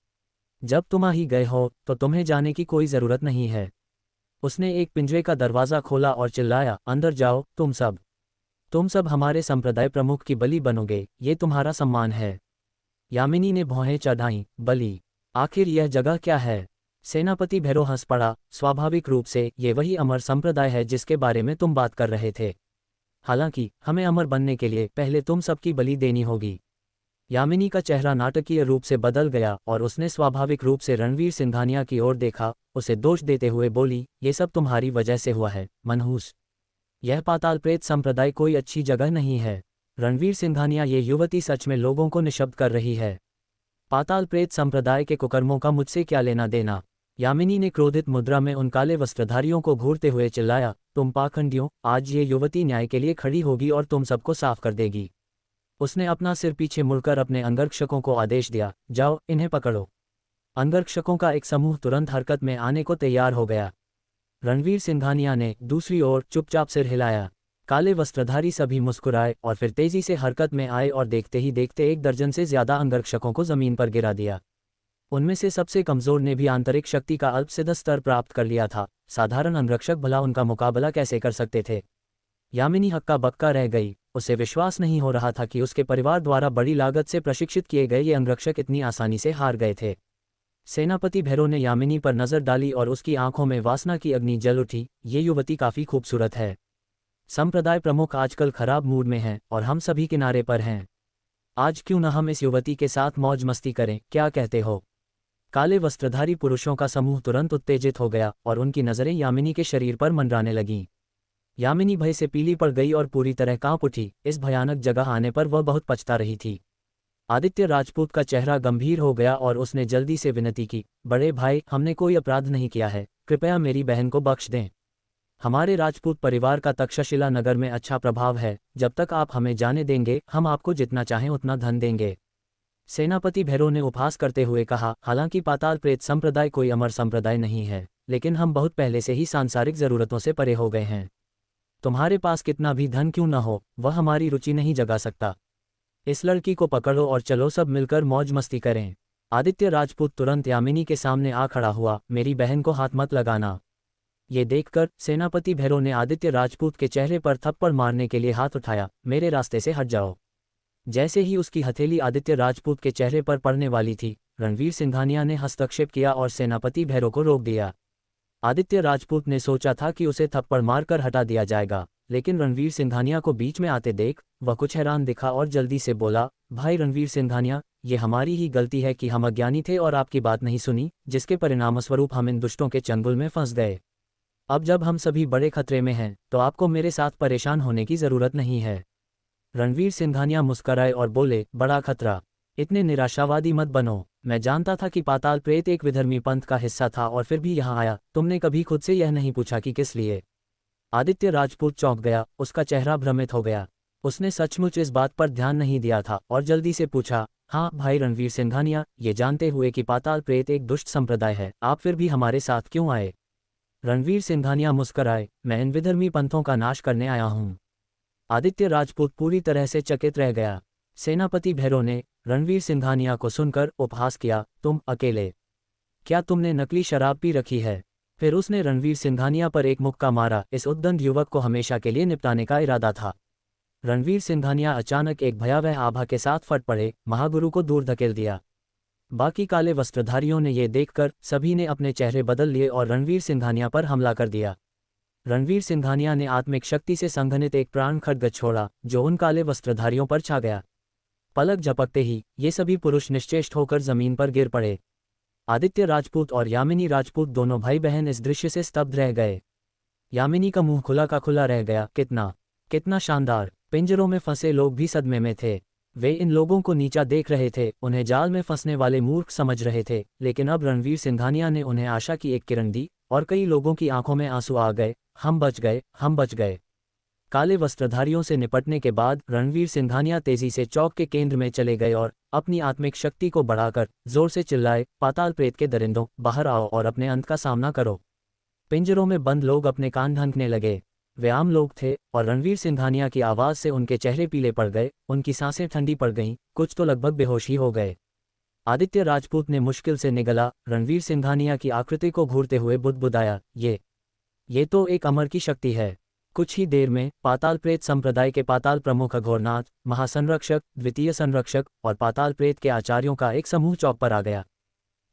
जब तुम आ ही गए हो तो तुम्हें जाने की कोई जरूरत नहीं है। उसने एक पिंजरे का दरवाजा खोला और चिल्लाया, अंदर जाओ तुम सब हमारे संप्रदाय प्रमुख की बलि बनोगे, ये तुम्हारा सम्मान है। यामिनी ने भौहें चढ़ाईं, बलि? आखिर यह जगह क्या है? सेनापति भैरव हंस पड़ा। स्वाभाविक रूप से ये वही अमर संप्रदाय है जिसके बारे में तुम बात कर रहे थे। हालांकि हमें अमर बनने के लिए पहले तुम सबकी बलि देनी होगी। यामिनी का चेहरा नाटकीय रूप से बदल गया और उसने स्वाभाविक रूप से रणवीर सिंघानिया की ओर देखा, उसे दोष देते हुए बोली, ये सब तुम्हारी वजह से हुआ है मनहूस। यह पाताल प्रेत संप्रदाय कोई अच्छी जगह नहीं है। रणवीर सिंघानिया, ये युवती सच में लोगों को निशब्द कर रही है। पाताल प्रेत संप्रदाय के कुकर्मों का मुझसे क्या लेना देना? यामिनी ने क्रोधित मुद्रा में उन काले वस्त्रधारियों को घूरते हुए चिल्लाया, तुम पाखंडियों, आज ये युवती न्याय के लिए खड़ी होगी और तुम सबको साफ कर देगी। उसने अपना सिर पीछे मुड़कर अपने अंगरक्षकों को आदेश दिया, जाओ इन्हें पकड़ो। अंगरक्षकों का एक समूह तुरंत हरकत में आने को तैयार हो गया। रणवीर सिंघानिया ने दूसरी ओर चुपचाप सिर हिलाया। काले वस्त्रधारी सभी मुस्कुराए और फिर तेजी से हरकत में आए और देखते ही देखते 1 दर्जन से ज्यादा अंगरक्षकों को जमीन पर गिरा दिया। उनमें से सबसे कमजोर ने भी आंतरिक शक्ति का अल्पसिद्ध स्तर प्राप्त कर लिया था। साधारण अंगरक्षक भला उनका मुकाबला कैसे कर सकते थे। यामिनी हक्का बक्का रह गई। उसे विश्वास नहीं हो रहा था कि उसके परिवार द्वारा बड़ी लागत से प्रशिक्षित किए गए ये अंगरक्षक इतनी आसानी से हार गए थे। सेनापति भैरव ने यामिनी पर नजर डाली और उसकी आंखों में वासना की अग्नि जल उठी। ये युवती काफी खूबसूरत है। संप्रदाय प्रमुख आजकल खराब मूड में हैं और हम सभी किनारे पर हैं। आज क्यों न हम इस युवती के साथ मौज मस्ती करें, क्या कहते हो? काले वस्त्रधारी पुरुषों का समूह तुरंत उत्तेजित हो गया और उनकी नजरें यामिनी के शरीर पर मंडराने लगीं। यामिनी भय से पीली पड़ गई और पूरी तरह कांप उठी। इस भयानक जगह आने पर वह बहुत पछता रही थी। आदित्य राजपूत का चेहरा गंभीर हो गया और उसने जल्दी से विनती की, बड़े भाई, हमने कोई अपराध नहीं किया है, कृपया मेरी बहन को बख्श दें। हमारे राजपूत परिवार का तक्षशिला नगर में अच्छा प्रभाव है। जब तक आप हमें जाने देंगे, हम आपको जितना चाहें उतना धन देंगे। सेनापति भैरव ने उपहास करते हुए कहा, हालांकि पाताल प्रेत संप्रदाय कोई अमर संप्रदाय नहीं है, लेकिन हम बहुत पहले से ही सांसारिक जरूरतों से परे हो गए हैं। तुम्हारे पास कितना भी धन क्यों न हो, वह हमारी रुचि नहीं जगा सकता। इस लड़की को पकड़ो और चलो सब मिलकर मौज मस्ती करें। आदित्य राजपूत तुरंत यामिनी के सामने आ खड़ा हुआ, मेरी बहन को हाथ मत लगाना। ये देखकर सेनापति भैरव ने आदित्य राजपूत के चेहरे पर थप्पड़ मारने के लिए हाथ उठाया, मेरे रास्ते से हट जाओ। जैसे ही उसकी हथेली आदित्य राजपूत के चेहरे पर पड़ने वाली थी, रणवीर सिंघानिया ने हस्तक्षेप किया और सेनापति भैरव को रोक दिया। आदित्य राजपूत ने सोचा था कि उसे थप्पड़ मारकर हटा दिया जाएगा, लेकिन रणवीर सिंघानिया को बीच में आते देख वह कुछ हैरान दिखा और जल्दी से बोला, भाई रणवीर सिंघानिया, ये हमारी ही गलती है कि हम अज्ञानी थे और आपकी बात नहीं सुनी, जिसके परिणामस्वरूप हम इन दुष्टों के चंगुल में फंस गए। अब जब हम सभी बड़े खतरे में हैं, तो आपको मेरे साथ परेशान होने की जरूरत नहीं है। रणवीर सिंघानिया मुस्कराए और बोले, बड़ा खतरा? इतने निराशावादी मत बनो। मैं जानता था कि पाताल प्रेत एक विधर्मी पंथ का हिस्सा था और फिर भी यहाँ आया। तुमने कभी खुद से यह नहीं पूछा कि किस लिए? आदित्य राजपूत चौंक गया, उसका चेहरा भ्रमित हो गया। उसने सचमुच इस बात पर ध्यान नहीं दिया था और जल्दी से पूछा, हाँ भाई रणवीर सिंघानिया, ये जानते हुए कि पाताल प्रेत एक दुष्ट संप्रदाय है, आप फिर भी हमारे साथ क्यों आए? रणवीर सिंघानिया मुस्कराए, मैं इन विधर्मी पंथों का नाश करने आया हूँ। आदित्य राजपूत पूरी तरह से चकित रह गया। सेनापति भैरव ने रणवीर सिंघानिया को सुनकर उपहास किया, तुम अकेले? क्या तुमने नकली शराब पी रखी है? फिर उसने रणवीर सिंघानिया पर एक मुक्का मारा। इस उद्दंड युवक को हमेशा के लिए निपटाने का इरादा था। रणवीर सिंघानिया अचानक एक भयावह आभा के साथ फट पड़े, महागुरु को दूर धकेल दिया। बाकी काले वस्त्रधारियों ने ये देखकर सभी ने अपने चेहरे बदल लिए और रणवीर सिंघानिया पर हमला कर दिया। रणवीर सिंघानिया ने आत्मिक शक्ति से संघनित एक प्राण खड्ग छोड़ा, जो उन काले वस्त्रधारियों पर छा गया। पलक झपकते ही ये सभी पुरुष निश्चेष्ट होकर जमीन पर गिर पड़े। आदित्य राजपूत और यामिनी राजपूत दोनों भाई बहन इस दृश्य से स्तब्ध रह गए। यामिनी का मुंह खुला का खुला रह गया, कितना शानदार! पिंजरों में फंसे लोग भी सदमे में थे। वे इन लोगों को नीचा देख रहे थे, उन्हें जाल में फंसने वाले मूर्ख समझ रहे थे, लेकिन अब रणवीर सिंघानिया ने उन्हें आशा की एक किरण दी और कई लोगों की आंखों में आंसू आ गए। हम बच गए, हम बच गए। काले वस्त्रधारियों से निपटने के बाद रणवीर सिंघानिया तेजी से चौक के केंद्र में चले गए और अपनी आत्मिक शक्ति को बढ़ाकर जोर से चिल्लाए, पाताल प्रेत के दरिंदों, बाहर आओ और अपने अंत का सामना करो। पिंजरों में बंद लोग अपने कान ढंकने लगे। वे आम लोग थे और रणवीर सिंघानिया की आवाज से उनके चेहरे पीले पड़ गए, उनकी सांसें ठंडी पड़ गईं, कुछ तो लगभग बेहोश ही हो गए। आदित्य राजपूत ने मुश्किल से निगला रणवीर सिंघानिया की आकृति को घूरते हुए बुदबुदाया, ये तो एक अमर की शक्ति है। कुछ ही देर में पाताल प्रेत संप्रदाय के पाताल प्रमुख अघोरनाथ, महासंरक्षक, द्वितीय संरक्षक और पाताल प्रेत के आचार्यों का एक समूह चौक पर आ गया।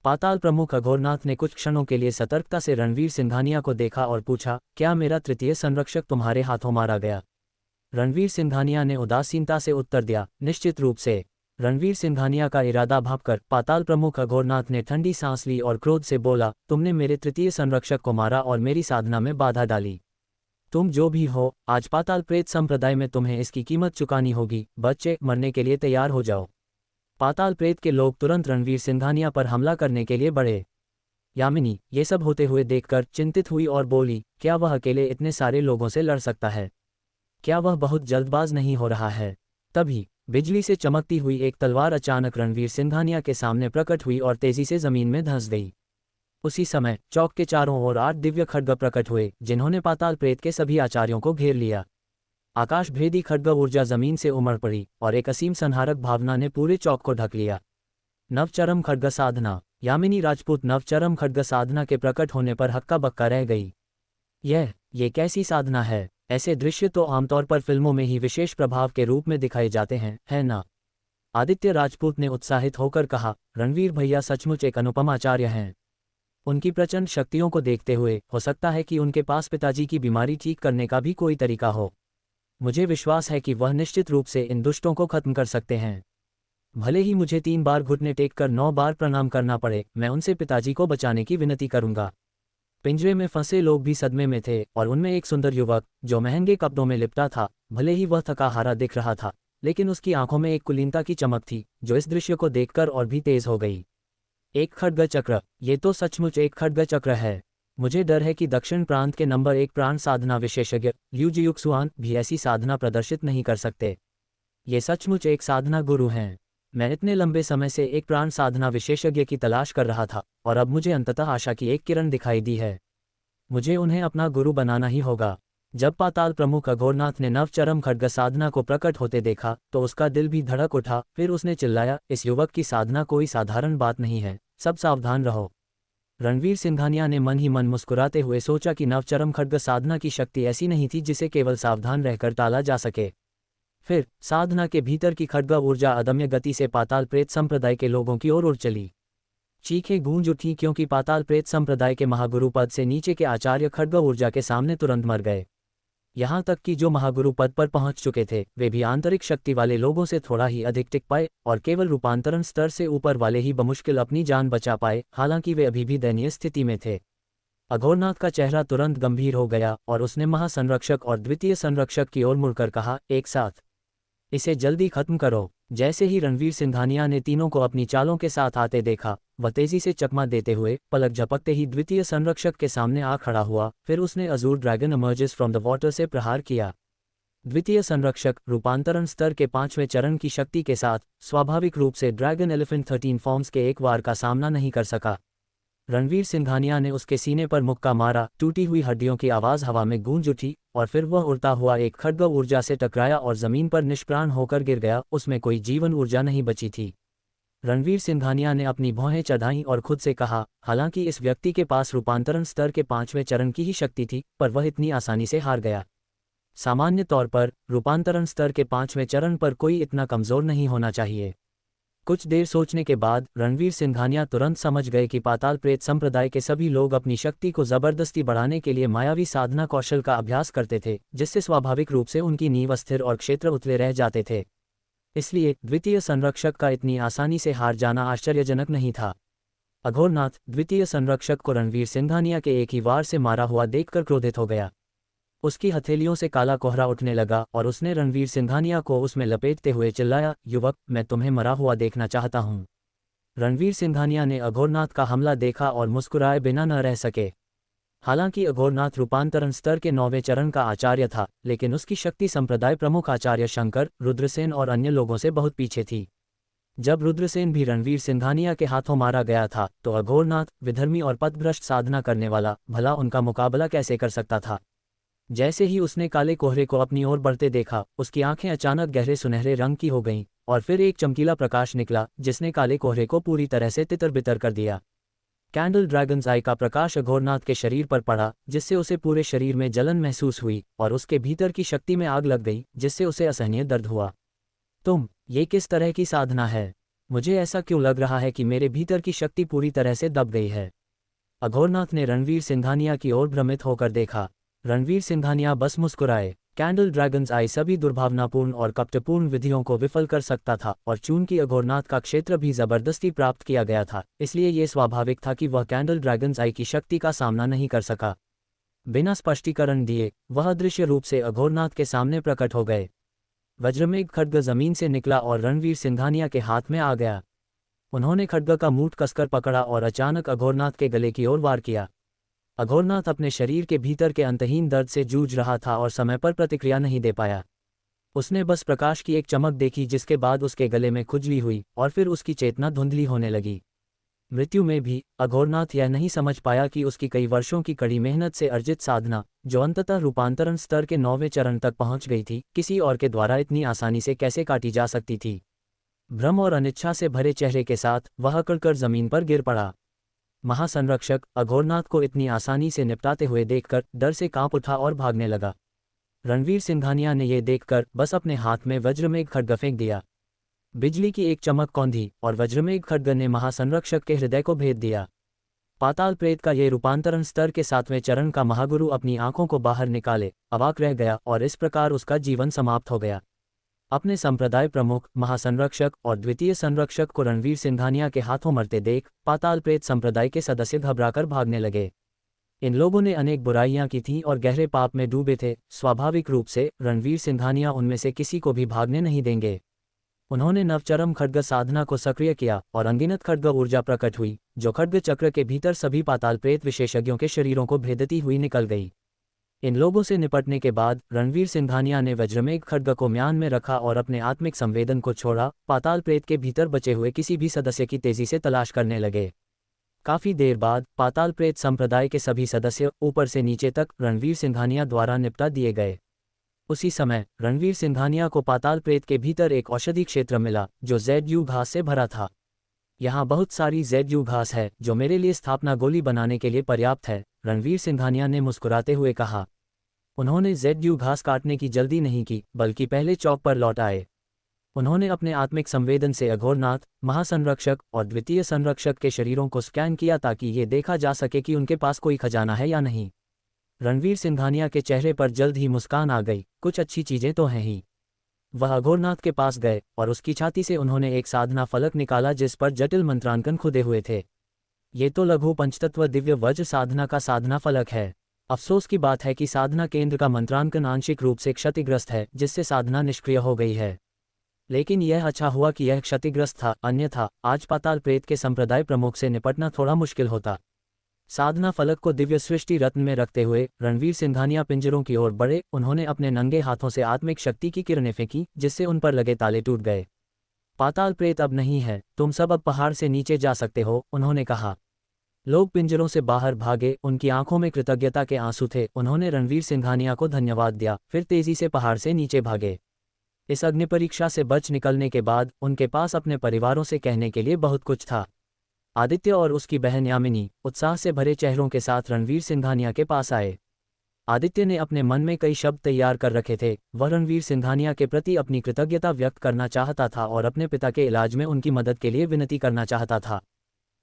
पाताल प्रमुख अघोरनाथ ने कुछ क्षणों के लिए सतर्कता से रणवीर सिंघानिया को देखा और पूछा, क्या मेरा तृतीय संरक्षक तुम्हारे हाथों मारा गया? रणवीर सिंघानिया ने उदासीनता से उत्तर दिया, निश्चित रूप से। रणवीर सिंघानिया का इरादा भांपकर पाताल प्रमुख अघोरनाथ ने ठंडी सांस ली और क्रोध से बोला, तुमने मेरे तृतीय संरक्षक को मारा और मेरी साधना में बाधा डाली। तुम जो भी हो, आज पाताल प्रेत संप्रदाय में तुम्हें इसकी कीमत चुकानी होगी। बच्चे, मरने के लिए तैयार हो जाओ। पाताल प्रेत के लोग तुरंत रणवीर सिंघानिया पर हमला करने के लिए बढ़े। यामिनी ये सब होते हुए देखकर चिंतित हुई और बोली, क्या वह अकेले इतने सारे लोगों से लड़ सकता है? क्या वह बहुत जल्दबाज नहीं हो रहा है? तभी बिजली से चमकती हुई एक तलवार अचानक रणवीर सिंघानिया के सामने प्रकट हुई और तेजी से जमीन में धंस गई। उसी समय चौक के चारों ओर 8 दिव्य खड्ग प्रकट हुए, जिन्होंने पाताल प्रेत के सभी आचार्यों को घेर लिया। आकाश भेदी खड्ग ऊर्जा जमीन से उमड़ पड़ी और एक असीम संहारक भावना ने पूरे चौक को ढक लिया। नवचरम खड्ग साधना। यामिनी राजपूत नवचरम खड्ग साधना के प्रकट होने पर हक्का बक्का रह गई। ये कैसी साधना है? ऐसे दृश्य तो आमतौर पर फिल्मों में ही विशेष प्रभाव के रूप में दिखाए जाते हैं, है ना? आदित्य राजपूत ने उत्साहित होकर कहा, रणवीर भैया सचमुच एक अनुपम आचार्य हैं। उनकी प्रचंड शक्तियों को देखते हुए हो सकता है कि उनके पास पिताजी की बीमारी ठीक करने का भी कोई तरीका हो। मुझे विश्वास है कि वह निश्चित रूप से इन दुष्टों को खत्म कर सकते हैं। भले ही मुझे 3 बार घुटने टेक कर 9 बार प्रणाम करना पड़े, मैं उनसे पिताजी को बचाने की विनती करूंगा। पिंजरे में फंसे लोग भी सदमे में थे और उनमें एक सुंदर युवक जो महंगे कपड़ों में लिपटा था, भले ही वह थका हारा दिख रहा था, लेकिन उसकी आंखों में एक कुलीनता की चमक थी जो इस दृश्य को देखकर और भी तेज हो गई। एक खड्ग चक्र। ये तो सचमुच एक खड्ग चक्र है। मुझे डर है कि दक्षिण प्रांत के नंबर 1 प्राण साधना विशेषज्ञ लियू जियुक्सुआन भी ऐसी साधना प्रदर्शित नहीं कर सकते। ये सचमुच एक साधना गुरु हैं। मैं इतने लंबे समय से एक प्राण साधना विशेषज्ञ की तलाश कर रहा था और अब मुझे अंततः आशा की एक किरण दिखाई दी है। मुझे उन्हें अपना गुरु बनाना ही होगा। जब पाताल प्रमुख अघोरनाथ ने नवचरम खड्ग साधना को प्रकट होते देखा तो उसका दिल भी धड़क उठा। फिर उसने चिल्लाया, इस युवक की साधना कोई साधारण बात नहीं है, सब सावधान रहो। रणवीर सिंघानिया ने मन ही मन मुस्कुराते हुए सोचा कि नवचरम खड्ग साधना की शक्ति ऐसी नहीं थी जिसे केवल सावधान रहकर टाला जा सके। फिर साधना के भीतर की खड्ग ऊर्जा अदम्य गति से पाताल प्रेत संप्रदाय के लोगों की ओर उड़ चली। चीखें गूंज उठी क्योंकि पाताल प्रेत संप्रदाय के महागुरु पद से नीचे के आचार्य खड्ग ऊर्जा के सामने तुरंत मर गए। यहाँ तक कि जो महागुरु पद पर पहुंच चुके थे वे भी आंतरिक शक्ति वाले लोगों से थोड़ा ही अधिक टिक पाए और केवल रूपांतरण स्तर से ऊपर वाले ही बमुश्किल अपनी जान बचा पाए, हालांकि वे अभी भी दयनीय स्थिति में थे। अघोरनाथ का चेहरा तुरंत गंभीर हो गया और उसने महासंरक्षक और द्वितीय संरक्षक की ओर मुड़कर कहा, एक साथ इसे जल्दी खत्म करो। जैसे ही रणवीर सिंघानिया ने तीनों को अपनी चालों के साथ आते देखा, वह तेजी से चकमा देते हुए पलक झपकते ही द्वितीय संरक्षक के सामने आ खड़ा हुआ। फिर उसने Azzur dragon emerges from the water से प्रहार किया। द्वितीय संरक्षक रूपांतरण स्तर के 5वें चरण की शक्ति के साथ स्वाभाविक रूप से ड्रैगन एलिफेंट 13 फॉर्म्स के एक वार का सामना नहीं कर सका। रणवीर सिंघानिया ने उसके सीने पर मुक्का मारा, टूटी हुई हड्डियों की आवाज हवा में गूंज उठी और फिर वह उड़ता हुआ एक खड्ग ऊर्जा से टकराया और जमीन पर निष्प्राण होकर गिर गया। उसमें कोई जीवन ऊर्जा नहीं बची थी। रणवीर सिंघानिया ने अपनी भौहें चढ़ाईं और खुद से कहा, हालांकि इस व्यक्ति के पास रूपांतरण स्तर के 5वें चरण की ही शक्ति थी, पर वह इतनी आसानी से हार गया। सामान्य तौर पर रूपांतरण स्तर के 5वें चरण पर कोई इतना कमजोर नहीं होना चाहिए। कुछ देर सोचने के बाद रणवीर सिंघानिया तुरंत समझ गए कि पाताल प्रेत संप्रदाय के सभी लोग अपनी शक्ति को जबरदस्ती बढ़ाने के लिए मायावी साधना कौशल का अभ्यास करते थे, जिससे स्वाभाविक रूप से उनकी नींव अस्थिर और क्षेत्र उतले रह जाते थे। इसलिए द्वितीय संरक्षक का इतनी आसानी से हार जाना आश्चर्यजनक नहीं था। अघोरनाथ द्वितीय संरक्षक को रणवीर सिंघानिया के एक ही वार से मारा हुआ देखकर क्रोधित हो गया। उसकी हथेलियों से काला कोहरा उठने लगा और उसने रणवीर सिंघानिया को उसमें लपेटते हुए चिल्लाया, युवक, मैं तुम्हें मरा हुआ देखना चाहता हूं। रणवीर सिंघानिया ने अघोरनाथ का हमला देखा और मुस्कुराए बिना न रह सके। हालांकि अघोरनाथ रूपांतरण स्तर के 9वें चरण का आचार्य था, लेकिन उसकी शक्ति संप्रदाय प्रमुख आचार्य शंकर, रुद्रसेन और अन्य लोगों से बहुत पीछे थी। जब रुद्रसेन भी रणवीर सिंघानिया के हाथों मारा गया था तो अघोरनाथ, विधर्मी और पथभ्रष्ट साधना करने वाला, भला उनका मुकाबला कैसे कर सकता था। जैसे ही उसने काले कोहरे को अपनी ओर बढ़ते देखा, उसकी आंखें अचानक गहरे सुनहरे रंग की हो गईं और फिर एक चमकीला प्रकाश निकला जिसने काले कोहरे को पूरी तरह से तितर-बितर कर दिया। कैंडल ड्रैगन्स आई का प्रकाश अघोरनाथ के शरीर पर पड़ा, जिससे उसे पूरे शरीर में जलन महसूस हुई और उसके भीतर की शक्ति में आग लग गई, जिससे उसे असहनीय दर्द हुआ। ये किस तरह की साधना है? मुझे ऐसा क्यों लग रहा है कि मेरे भीतर की शक्ति पूरी तरह से दब गई है? अघोरनाथ ने रणवीर सिंघानिया की ओर भ्रमित होकर देखा। रणवीर सिंघानिया बस मुस्कुराए। कैंडल ड्रैगन्स आई सभी दुर्भावनापूर्ण और कपटपूर्ण विधियों को विफल कर सकता था और चूंकि अघोरनाथ का क्षेत्र भी जबरदस्ती प्राप्त किया गया था, इसलिए यह स्वाभाविक था कि वह कैंडल ड्रैगन्स आई की शक्ति का सामना नहीं कर सका। बिना स्पष्टीकरण दिए वह अदृश्य रूप से अघोरनाथ के सामने प्रकट हो गए। वज्रमेघ खड्ग जमीन से निकला और रणवीर सिंघानिया के हाथ में आ गया। उन्होंने खड्ग का मूठ कसकर पकड़ा और अचानक अघोरनाथ के गले की ओर वार किया। अघोरनाथ अपने शरीर के भीतर के अंतहीन दर्द से जूझ रहा था और समय पर प्रतिक्रिया नहीं दे पाया। उसने बस प्रकाश की एक चमक देखी, जिसके बाद उसके गले में खुजली हुई और फिर उसकी चेतना धुंधली होने लगी। मृत्यु में भी अघोरनाथ यह नहीं समझ पाया कि उसकी कई वर्षों की कड़ी मेहनत से अर्जित साधना, जो अंततः रूपांतरण स्तर के 9वें चरण तक पहुंच गई थी, किसी और के द्वारा इतनी आसानी से कैसे काटी जा सकती थी। भ्रम और अनिच्छा से भरे चेहरे के साथ वह अकड़कर जमीन पर गिर पड़ा। महासंरक्षक अघोरनाथ को इतनी आसानी से निपटाते हुए देखकर डर से कांप उठा और भागने लगा। रणवीर सिंघानिया ने यह देखकर बस अपने हाथ में वज्रमेघ खड्ग फेंक दिया। बिजली की एक चमक कौंधी और वज्रमेघ खड्ग ने महासंरक्षक के हृदय को भेद दिया। पाताल प्रेत का ये रूपांतरण स्तर के 7वें चरण का महागुरु अपनी आंखों को बाहर निकाले अवाक रह गया और इस प्रकार उसका जीवन समाप्त हो गया। अपने संप्रदाय प्रमुख, महासंरक्षक और द्वितीय संरक्षक को रणवीर सिंघानिया के हाथों मरते देख पाताल प्रेत संप्रदाय के सदस्य घबराकर भागने लगे। इन लोगों ने अनेक बुराइयां की थीं और गहरे पाप में डूबे थे। स्वाभाविक रूप से रणवीर सिंघानिया उनमें से किसी को भी भागने नहीं देंगे। उन्होंने नवचरम खड्ग साधना को सक्रिय किया और अनगिनत खड्ग ऊर्जा प्रकट हुई, जो खड्ग चक्र के भीतर सभी पाताल प्रेत विशेषज्ञों के शरीरों को भेदती हुई निकल गई। इन लोगों से निपटने के बाद रणवीर सिंघानिया ने वज्रमेघ खड्ग को म्यान में रखा और अपने आत्मिक संवेदन को छोड़ा। पाताल प्रेत के भीतर बचे हुए किसी भी सदस्य की तेजी से तलाश करने लगे। काफी देर बाद पाताल प्रेत संप्रदाय के सभी सदस्य ऊपर से नीचे तक रणवीर सिंघानिया द्वारा निपटा दिए गए। उसी समय रणवीर सिंघानिया को पाताल प्रेत के भीतर एक औषधि क्षेत्र मिला, जो ZU घास से भरा था। यहाँ बहुत सारी ZU घास है, जो मेरे लिए स्थापना गोली बनाने के लिए पर्याप्त है, रणवीर सिंघानिया ने मुस्कुराते हुए कहा। उन्होंने ZU घास काटने की जल्दी नहीं की, बल्कि पहले चौक पर लौट आए। उन्होंने अपने आत्मिक संवेदन से अघोरनाथ, महासंरक्षक और द्वितीय संरक्षक के शरीरों को स्कैन किया ताकि ये देखा जा सके कि उनके पास कोई खजाना है या नहीं। रणवीर सिंघानिया के चेहरे पर जल्द ही मुस्कान आ गई। कुछ अच्छी चीजें तो हैं ही। वह अघोरनाथ के पास गए और उसकी छाती से उन्होंने एक साधना फलक निकाला, जिस पर जटिल मंत्रांकन खुदे हुए थे। ये तो लघु पंचतत्व दिव्य वज्र साधना का साधना फलक है। अफसोस की बात है कि साधना केंद्र का मंत्रांकन आंशिक रूप से क्षतिग्रस्त है, जिससे साधना निष्क्रिय हो गई है। लेकिन यह अच्छा हुआ कि यह क्षतिग्रस्त था, अन्यथा आज पाताल प्रेत के संप्रदाय प्रमुख से निपटना थोड़ा मुश्किल होता। साधना फलक को दिव्य सृष्टि रत्न में रखते हुए रणवीर सिंघानिया पिंजरों की ओर बढ़े। उन्होंने अपने नंगे हाथों से आत्मिक शक्ति की किरणें फेंकी, जिससे उन पर लगे ताले टूट गए। पाताल प्रेत अब नहीं है, तुम सब अब पहाड़ से नीचे जा सकते हो, उन्होंने कहा। लोग पिंजरों से बाहर भागे, उनकी आंखों में कृतज्ञता के आंसू थे। उन्होंने रणवीर सिंघानिया को धन्यवाद दिया, फिर तेजी से पहाड़ से नीचे भागे। इस अग्निपरीक्षा से बच निकलने के बाद उनके पास अपने परिवारों से कहने के लिए बहुत कुछ था। आदित्य और उसकी बहन यामिनी उत्साह से भरे चेहरों के साथ रणवीर सिंघानिया के पास आए। आदित्य ने अपने मन में कई शब्द तैयार कर रखे थे। वह रणवीर सिंघानिया के प्रति अपनी कृतज्ञता व्यक्त करना चाहता था और अपने पिता के इलाज में उनकी मदद के लिए विनती करना चाहता था।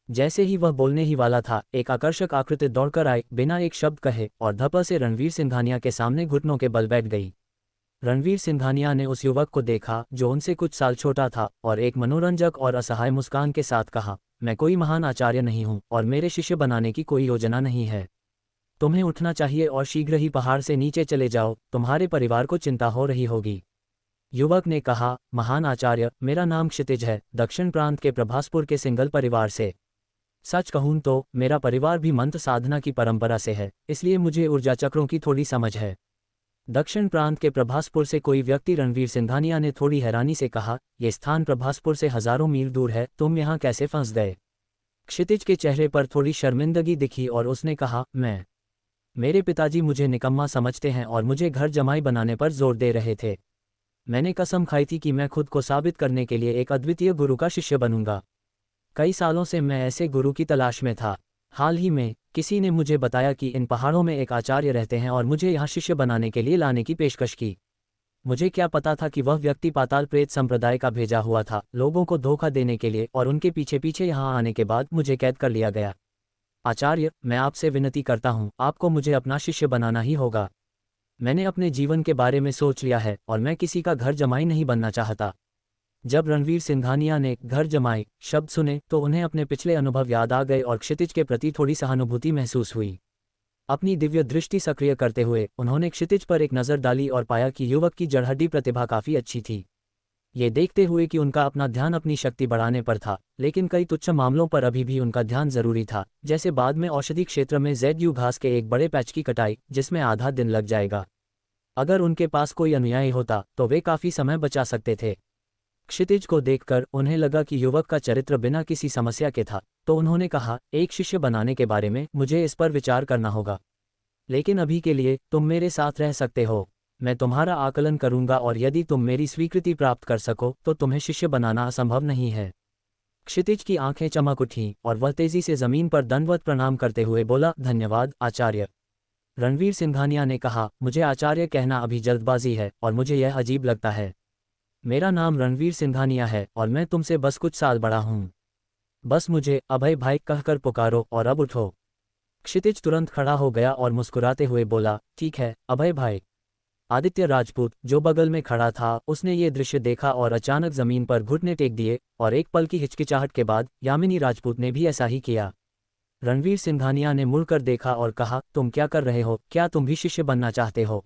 जैसे ही वह बोलने ही वाला था, एक आकर्षक आकृति दौड़कर आई, बिना एक शब्द कहे और धप्पा से रणवीर सिंघानिया के सामने घुटनों के बल बैठ गई। रणवीर सिंघानिया ने उस युवक को देखा जो उनसे कुछ साल छोटा था और एक मनोरंजक और असहाय मुस्कान के साथ कहा, मैं कोई महान आचार्य नहीं हूं और मेरे शिष्य बनाने की कोई योजना नहीं है। तुम्हें उठना चाहिए और शीघ्र ही पहाड़ से नीचे चले जाओ, तुम्हारे परिवार को चिंता हो रही होगी। युवक ने कहा, महान आचार्य, मेरा नाम क्षितिज है, दक्षिण प्रांत के प्रभासपुर के सिंगल परिवार से। सच कहूं तो मेरा परिवार भी मंत्र साधना की परंपरा से है, इसलिए मुझे ऊर्जा चक्रों की थोड़ी समझ है। दक्षिण प्रांत के प्रभासपुर से कोई व्यक्ति रणवीर सिंघानिया ने थोड़ी हैरानी से कहा, यह स्थान प्रभासपुर से हजारों मील दूर है, तुम यहाँ कैसे फंस गए? क्षितिज के चेहरे पर थोड़ी शर्मिंदगी दिखी और उसने कहा, मेरे पिताजी मुझे निकम्मा समझते हैं और मुझे घर जमाई बनाने पर जोर दे रहे थे। मैंने कसम खाई थी कि मैं खुद को साबित करने के लिए एक अद्वितीय गुरु का शिष्य बनूंगा। कई सालों से मैं ऐसे गुरु की तलाश में था। हाल ही में किसी ने मुझे बताया कि इन पहाड़ों में एक आचार्य रहते हैं और मुझे यहाँ शिष्य बनाने के लिए लाने की पेशकश की। मुझे क्या पता था कि वह व्यक्ति पाताल प्रेत संप्रदाय का भेजा हुआ था, लोगों को धोखा देने के लिए, और उनके पीछे पीछे यहाँ आने के बाद मुझे कैद कर लिया गया। आचार्य, मैं आपसे विनती करता हूँ, आपको मुझे अपना शिष्य बनाना ही होगा। मैंने अपने जीवन के बारे में सोच लिया है और मैं किसी का घर जमाई नहीं बनना चाहता। जब रणवीर सिंघानिया ने घर जमाई शब्द सुने तो उन्हें अपने पिछले अनुभव याद आ गए और क्षितिज के प्रति थोड़ी सहानुभूति महसूस हुई। अपनी दिव्य दृष्टि सक्रिय करते हुए उन्होंने क्षितिज पर एक नज़र डाली और पाया कि युवक की जड़हड्डी प्रतिभा काफ़ी अच्छी थी। ये देखते हुए कि उनका अपना ध्यान अपनी शक्ति बढ़ाने पर था, लेकिन कई तुच्छ मामलों पर अभी भी उनका ध्यान जरूरी था, जैसे बाद में औषधि क्षेत्र में ZU घास के एक बड़े पैच की कटाई, जिसमें आधा दिन लग जाएगा। अगर उनके पास कोई अनुयायी होता तो वे काफी समय बचा सकते थे। क्षितिज को देखकर उन्हें लगा कि युवक का चरित्र बिना किसी समस्या के था, तो उन्होंने कहा, एक शिष्य बनाने के बारे में मुझे इस पर विचार करना होगा, लेकिन अभी के लिए तुम मेरे साथ रह सकते हो। मैं तुम्हारा आकलन करूंगा और यदि तुम मेरी स्वीकृति प्राप्त कर सको तो तुम्हें शिष्य बनाना असंभव नहीं है। क्षितिज की आंखें चमक उठीं और वह तेजी से जमीन पर दंडवत प्रणाम करते हुए बोला, धन्यवाद आचार्य। रणवीर सिंघानिया ने कहा, मुझे आचार्य कहना अभी जल्दबाजी है और मुझे यह अजीब लगता है। मेरा नाम रणवीर सिंघानिया है और मैं तुमसे बस कुछ साल बड़ा हूँ। बस मुझे अभय भाई कहकर पुकारो और अब उठो। क्षितिज तुरंत खड़ा हो गया और मुस्कुराते हुए बोला, ठीक है अभय भाई। आदित्य राजपूत, जो बगल में खड़ा था, उसने ये दृश्य देखा और अचानक जमीन पर घुटने टेक दिए और एक पल की हिचकिचाहट के बाद यामिनी राजपूत ने भी ऐसा ही किया। रणवीर सिंघानिया ने मुड़कर देखा और कहा, तुम क्या कर रहे हो, क्या तुम भी शिष्य बनना चाहते हो?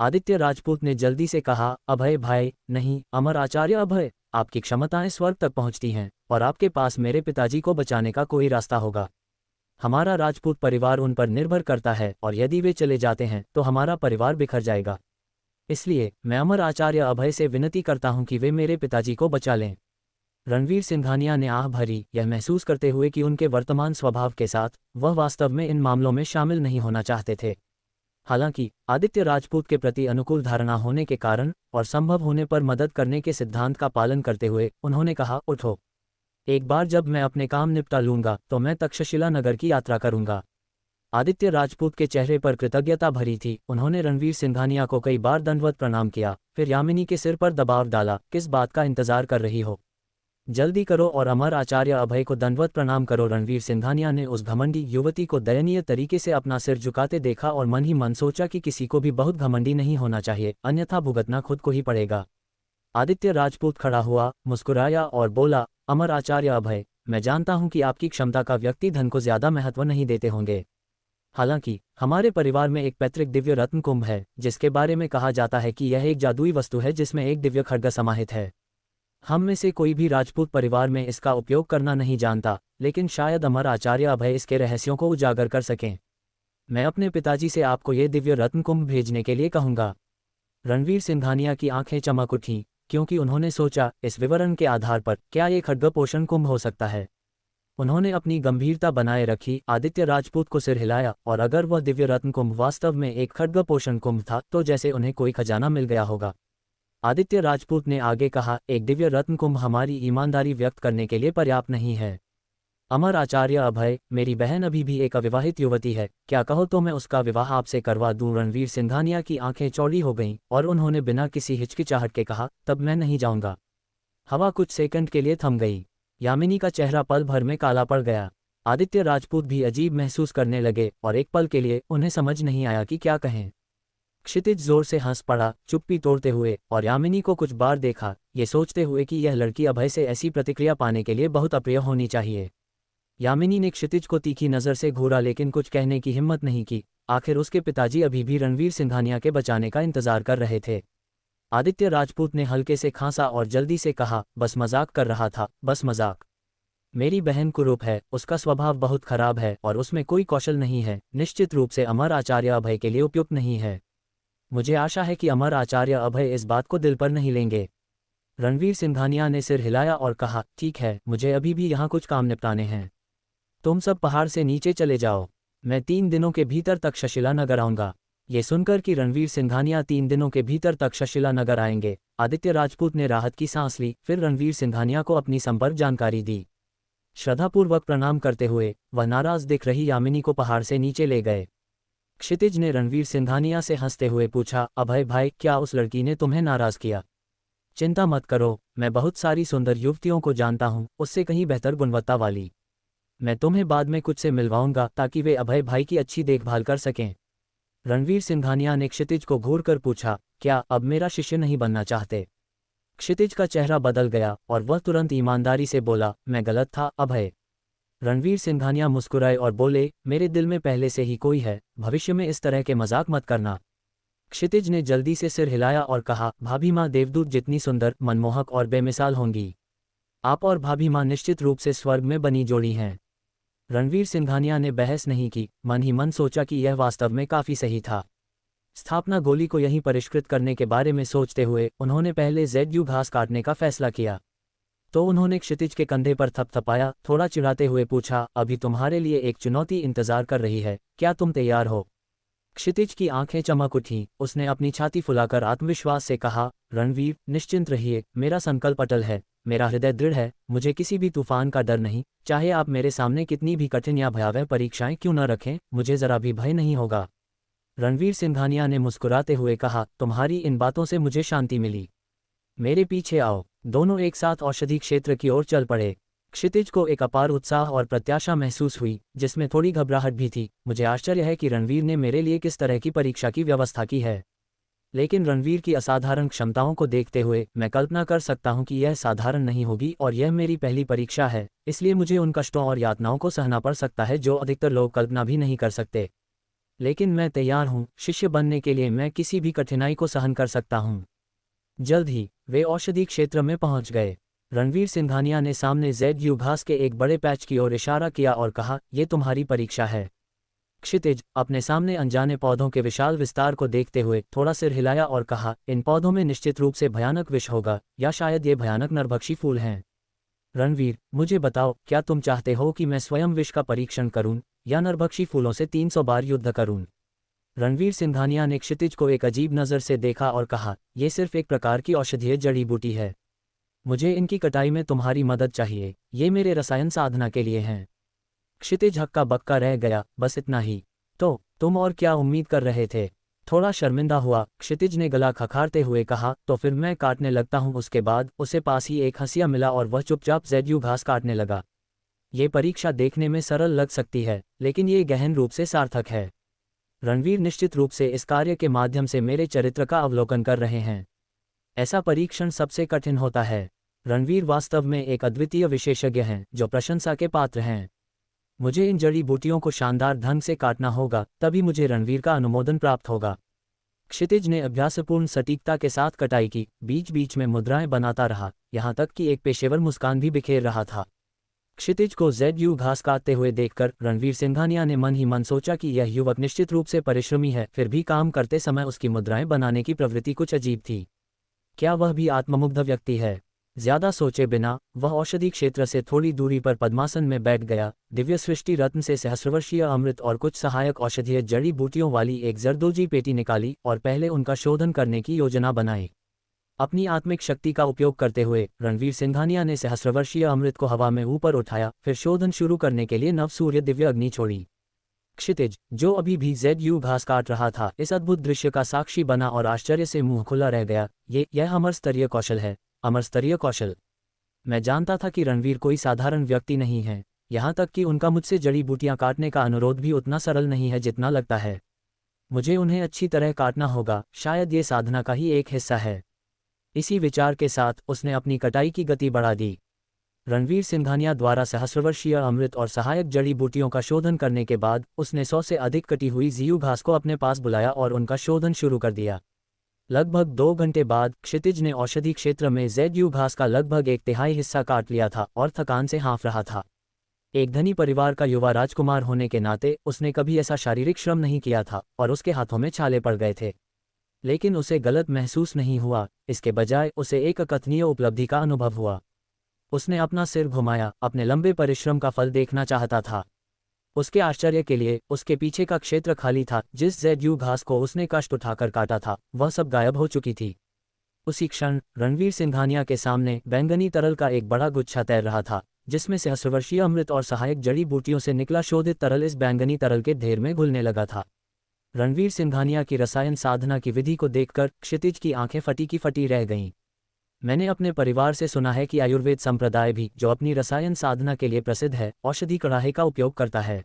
आदित्य राजपूत ने जल्दी से कहा, अभय भाई, नहीं, अमर आचार्य अभय, आपकी क्षमताएं स्वर्ग तक पहुंचती हैं और आपके पास मेरे पिताजी को बचाने का कोई रास्ता होगा। हमारा राजपूत परिवार उन पर निर्भर करता है और यदि वे चले जाते हैं तो हमारा परिवार बिखर जाएगा। इसलिए मैं अमर आचार्य अभय से विनती करता हूं कि वे मेरे पिताजी को बचा लें। रणवीर सिंघानिया ने आह भरी, यह महसूस करते हुए कि उनके वर्तमान स्वभाव के साथ वह वास्तव में इन मामलों में शामिल नहीं होना चाहते थे। हालांकि आदित्य राजपूत के प्रति अनुकूल धारणा होने के कारण और संभव होने पर मदद करने के सिद्धांत का पालन करते हुए उन्होंने कहा, उठो। एक बार जब मैं अपने काम निपटा लूंगा तो मैं तक्षशिला नगर की यात्रा करूंगा। आदित्य राजपूत के चेहरे पर कृतज्ञता भरी थी। उन्होंने रणवीर सिंघानिया को कई बार दंडवत प्रणाम किया, फिर यामिनी के सिर पर दबाव डाला, किस बात का इंतजार कर रही हो, जल्दी करो और अमर आचार्य अभय को दंडवत प्रणाम करो। रणवीर सिंघानिया ने उस घमंडी युवती को दयनीय तरीके से अपना सिर झुकाते देखा और मन ही मन सोचा कि किसी को भी बहुत घमंडी नहीं होना चाहिए, अन्यथा भुगतना खुद को ही पड़ेगा। आदित्य राजपूत खड़ा हुआ, मुस्कुराया और बोला, अमर आचार्य अभय, मैं जानता हूं कि आपकी क्षमता का व्यक्ति धन को ज्यादा महत्व नहीं देते होंगे। हालांकि हमारे परिवार में एक पैतृक दिव्य रत्न कुंभ है, जिसके बारे में कहा जाता है कि यह एक जादुई वस्तु है जिसमें एक दिव्य खड्ग समाहित है। हम में से कोई भी राजपूत परिवार में इसका उपयोग करना नहीं जानता, लेकिन शायद अमर आचार्य अभय इसके रहस्यों को उजागर कर सकें। मैं अपने पिताजी से आपको ये दिव्य रत्न कुंभ भेजने के लिए कहूंगा। रणवीर सिंघानिया की आंखें चमक उठीं, क्योंकि उन्होंने सोचा, इस विवरण के आधार पर क्या ये खड्ग पोषण कुंभ हो सकता है। उन्होंने अपनी गंभीरता बनाए रखी, आदित्य राजपूत को सिर हिलाया, और अगर वह दिव्य रत्न कुंभ वास्तव में एक खड्ग पोषण कुंभ था तो जैसे उन्हें कोई खजाना मिल गया होगा। आदित्य राजपूत ने आगे कहा, एक दिव्य रत्न कुंभ हमारी ईमानदारी व्यक्त करने के लिए पर्याप्त नहीं है। अमर आचार्य अभय, मेरी बहन अभी भी एक अविवाहित युवती है, क्या कहो तो मैं उसका विवाह आपसे करवा दूं। रणवीर सिंघानिया की आंखें चौड़ी हो गईं और उन्होंने बिना किसी हिचकिचाहट के कहा, तब मैं नहीं जाऊंगा। हवा कुछ सेकंड के लिए थम गई। यामिनी का चेहरा पल भर में काला पड़ गया। आदित्य राजपूत भी अजीब महसूस करने लगे और एक पल के लिए उन्हें समझ नहीं आया कि क्या कहें। क्षितिज जोर से हंस पड़ा, चुप्पी तोड़ते हुए, और यामिनी को कुछ बार देखा, ये सोचते हुए कि यह लड़की अभय से ऐसी प्रतिक्रिया पाने के लिए बहुत अप्रिय होनी चाहिए। यामिनी ने क्षितिज को तीखी नज़र से घूरा लेकिन कुछ कहने की हिम्मत नहीं की। आखिर उसके पिताजी अभी भी रणवीर सिंघानिया के बचाने का इंतजार कर रहे थे। आदित्य राजपूत ने हल्के से खांसा और जल्दी से कहा, बस मजाक कर रहा था, बस मजाक। मेरी बहन कुरूप है, उसका स्वभाव बहुत खराब है और उसमें कोई कौशल नहीं है, निश्चित रूप से अमर आचार्य अभय के लिए उपयुक्त नहीं है। मुझे आशा है कि अमर आचार्य अभय इस बात को दिल पर नहीं लेंगे। रणवीर सिंघानिया ने सिर हिलाया और कहा, ठीक है, मुझे अभी भी यहाँ कुछ काम निपटाने हैं। तुम सब पहाड़ से नीचे चले जाओ, मैं 3 दिनों के भीतर तक्षशिला नगर आऊंगा। ये सुनकर कि रणवीर सिंघानिया 3 दिनों के भीतर तक्षशिला नगर आएंगे, आदित्य राजपूत ने राहत की सांस ली। फिर रणवीर सिंघानिया को अपनी संपर्क जानकारी दी। श्रद्धापूर्वक प्रणाम करते हुए वह नाराज दिख रही यामिनी को पहाड़ से नीचे ले गए। क्षितिज ने रणवीर सिंघानिया से हंसते हुए पूछा, अभय भाई, क्या उस लड़की ने तुम्हें नाराज किया? चिंता मत करो, मैं बहुत सारी सुंदर युवतियों को जानता हूँ, उससे कहीं बेहतर गुणवत्ता वाली। मैं तुम्हें बाद में कुछ से मिलवाऊंगा ताकि वे अभय भाई की अच्छी देखभाल कर सकें। रणवीर सिंघानिया ने क्षितिज को घूर कर पूछा, क्या अब मेरा शिष्य नहीं बनना चाहते? क्षितिज का चेहरा बदल गया और वह तुरंत ईमानदारी से बोला, मैं गलत था अभय। रणवीर सिंघानिया मुस्कुराए और बोले, मेरे दिल में पहले से ही कोई है, भविष्य में इस तरह के मजाक मत करना। क्षितिज ने जल्दी से सिर हिलाया और कहा, भाभी माँ देवदूत जितनी सुंदर, मनमोहक और बेमिसाल होंगी। आप और भाभी माँ निश्चित रूप से स्वर्ग में बनी जोड़ी हैं। रणवीर सिंघानिया ने बहस नहीं की, मन ही मन सोचा कि यह वास्तव में काफी सही था। स्थापना गोली को यहीं परिष्कृत करने के बारे में सोचते हुए उन्होंने पहले ZU घास काटने का फैसला किया। तो उन्होंने क्षितिज के कंधे पर थपथपाया, थोड़ा चिढ़ाते हुए पूछा, अभी तुम्हारे लिए एक चुनौती इंतजार कर रही है, क्या तुम तैयार हो? क्षितिज की आंखें चमक उठीं, उसने अपनी छाती फुलाकर आत्मविश्वास से कहा, रणवीर, निश्चिंत रहिए, मेरा संकल्प अटल है, मेरा हृदय दृढ़ है, मुझे किसी भी तूफान का डर नहीं, चाहे आप मेरे सामने कितनी भी कठिन या भयावह परीक्षाएं क्यों न रखें, मुझे जरा भी भय नहीं होगा। रणवीर सिंघानिया ने मुस्कुराते हुए कहा, तुम्हारी इन बातों से मुझे शांति मिली। मेरे पीछे आओ। दोनों एक साथ औषधि क्षेत्र की ओर चल पड़े। क्षितिज को एक अपार उत्साह और प्रत्याशा महसूस हुई, जिसमें थोड़ी घबराहट भी थी। मुझे आश्चर्य है कि रणवीर ने मेरे लिए किस तरह की परीक्षा की व्यवस्था की है, लेकिन रणवीर की असाधारण क्षमताओं को देखते हुए मैं कल्पना कर सकता हूं कि यह साधारण नहीं होगी और यह मेरी पहली परीक्षा है, इसलिए मुझे उन कष्टों और यातनाओं को सहना पड़ सकता है जो अधिकतर लोग कल्पना भी नहीं कर सकते। लेकिन मैं तैयार हूं, शिष्य बनने के लिए मैं किसी भी कठिनाई को सहन कर सकता हूं। जल्द ही वे औषधि क्षेत्र में पहुंच गए। रणवीर सिंघानिया ने सामने ZU घास के एक बड़े पैच की ओर इशारा किया और कहा, ये तुम्हारी परीक्षा है। क्षितिज अपने सामने अनजाने पौधों के विशाल विस्तार को देखते हुए थोड़ा सिर हिलाया और कहा, इन पौधों में निश्चित रूप से भयानक विष होगा, या शायद ये भयानक नरभक्षी फूल हैं। रणवीर, मुझे बताओ, क्या तुम चाहते हो कि मैं स्वयं विष का परीक्षण करूं, या नरभक्षी फूलों से 300 बार युद्ध करूं? रणवीर सिंघानिया ने क्षितिज को एक अजीब नज़र से देखा और कहा, यह सिर्फ एक प्रकार की औषधीय जड़ी बूटी है। मुझे इनकी कटाई में तुम्हारी मदद चाहिए, ये मेरे रसायन साधना के लिए हैं। क्षितिज हक्का बक्का रह गया, बस इतना ही? तो तुम और क्या उम्मीद कर रहे थे? थोड़ा शर्मिंदा हुआ क्षितिज ने गला खखारते हुए कहा, तो फिर मैं काटने लगता हूं। उसके बाद उसे पास ही एक हंसिया मिला और वह चुपचाप ZU घास काटने लगा। ये परीक्षा देखने में सरल लग सकती है, लेकिन ये गहन रूप से सार्थक है। रणवीर निश्चित रूप से इस कार्य के माध्यम से मेरे चरित्र का अवलोकन कर रहे हैं। ऐसा परीक्षण सबसे कठिन होता है। रणवीर वास्तव में एक अद्वितीय विशेषज्ञ हैं, जो प्रशंसा के पात्र हैं। मुझे इन जड़ी बूटियों को शानदार ढंग से काटना होगा, तभी मुझे रणवीर का अनुमोदन प्राप्त होगा। क्षितिज ने अभ्यासपूर्ण सटीकता के साथ कटाई की, बीच बीच में मुद्राएं बनाता रहा, यहाँ तक कि एक पेशेवर मुस्कान भी बिखेर रहा था। क्षितिज को ZU घास काटते हुए देखकर रणवीर सिंघानिया ने मन ही मन सोचा कि यह युवक निश्चित रूप से परिश्रमी है, फिर भी काम करते समय उसकी मुद्राएं बनाने की प्रवृत्ति कुछ अजीब थी। क्या वह भी आत्ममुग्ध व्यक्ति है? ज्यादा सोचे बिना वह औषधि क्षेत्र से थोड़ी दूरी पर पद्मासन में बैठ गया, दिव्य सृष्टि रत्न से सहस्रवर्षीय अमृत और कुछ सहायक औषधीय जड़ी बूटियों वाली एक जरदोजी पेटी निकाली और पहले उनका शोधन करने की योजना बनाई। अपनी आत्मिक शक्ति का उपयोग करते हुए रणवीर सिंघानिया ने सहस्रवर्षीय अमृत को हवा में ऊपर उठाया, फिर शोधन शुरू करने के लिए नव सूर्य दिव्य अग्नि छोड़ी। क्षितिज, जो अभी भी ZU घास काट रहा था, इस अद्भुत दृश्य का साक्षी बना और आश्चर्य से मुंह खुला रह गया। यह अमर स्तरीय कौशल है, अमर स्तरीय कौशल। मैं जानता था कि रणवीर कोई साधारण व्यक्ति नहीं है, यहाँ तक कि उनका मुझसे जड़ी बूटियां काटने का अनुरोध भी उतना सरल नहीं है जितना लगता है। मुझे उन्हें अच्छी तरह काटना होगा, शायद ये साधना का ही एक हिस्सा है। इसी विचार के साथ उसने अपनी कटाई की गति बढ़ा दी। रणवीर सिंघानिया द्वारा सहस्रवर्षीय अमृत और सहायक जड़ी बूटियों का शोधन करने के बाद उसने 100 से अधिक कटी हुई ZU घास को अपने पास बुलाया और उनका शोधन शुरू कर दिया। लगभग 2 घंटे बाद क्षितिज ने औषधि क्षेत्र में ZU घास का लगभग 1/3 हिस्सा काट लिया था और थकान से हाँफ रहा था। एक धनी परिवार का युवा राजकुमार होने के नाते उसने कभी ऐसा शारीरिक श्रम नहीं किया था और उसके हाथों में छाले पड़ गए थे। लेकिन उसे गलत महसूस नहीं हुआ, इसके बजाय उसे एक अकथनीय उपलब्धि का अनुभव हुआ। उसने अपना सिर घुमाया, अपने लंबे परिश्रम का फल देखना चाहता था। उसके आश्चर्य के लिए उसके पीछे का क्षेत्र खाली था। जिस ZU घास को उसने कष्ट उठाकर काटा था, वह सब गायब हो चुकी थी। उसी क्षण रणवीर सिंघानिया के सामने बैंगनी तरल का एक बड़ा गुच्छा तैर रहा था, जिसमें सहस्रवर्षीय अमृत और सहायक जड़ी बूटियों से निकला शोधित तरल इस बैंगनी तरल के ढेर में घुलने लगा था। रणवीर सिंघानिया की रसायन साधना की विधि को देखकर क्षितिज की आंखें फटी की फटी रह गईं। मैंने अपने परिवार से सुना है कि आयुर्वेद संप्रदाय भी, जो अपनी रसायन साधना के लिए प्रसिद्ध है, औषधि कड़ाहे का उपयोग करता है।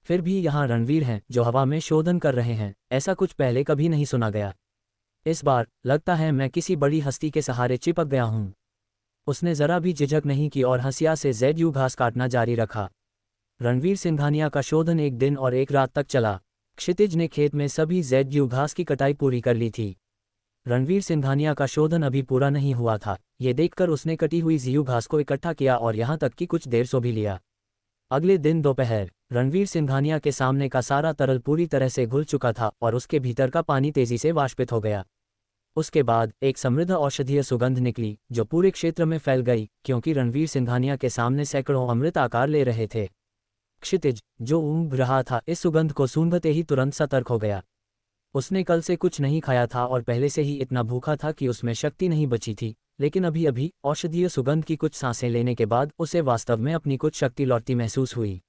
फिर भी यहाँ रणवीर हैं जो हवा में शोधन कर रहे हैं, ऐसा कुछ पहले कभी नहीं सुना गया। इस बार लगता है मैं किसी बड़ी हस्ती के सहारे चिपक गया हूँ। उसने जरा भी झिझक नहीं की और हंसिया से ZU घास काटना जारी रखा। रणवीर सिंघानिया का शोधन 1 दिन और 1 रात तक चला। क्षितिज ने खेत में सभी ZU घास की कटाई पूरी कर ली थी। रणवीर सिंघानिया का शोधन अभी पूरा नहीं हुआ था। ये देखकर उसने कटी हुई ZU घास को इकट्ठा किया और यहाँ तक कि कुछ देर सो भी लिया। अगले दिन दोपहर रणवीर सिंघानिया के सामने का सारा तरल पूरी तरह से घुल चुका था और उसके भीतर का पानी तेजी से वाष्पित हो गया। उसके बाद एक समृद्ध औषधीय सुगंध निकली जो पूरे क्षेत्र में फैल गई, क्योंकि रणवीर सिंघानिया के सामने सैकड़ों अमृत आकार ले रहे थे। क्षितिज, जो ऊँघ रहा था, इस सुगंध को सूंघते ही तुरंत सतर्क हो गया। उसने कल से कुछ नहीं खाया था और पहले से ही इतना भूखा था कि उसमें शक्ति नहीं बची थी, लेकिन अभी अभी औषधीय सुगंध की कुछ सांसें लेने के बाद उसे वास्तव में अपनी कुछ शक्ति लौटती महसूस हुई।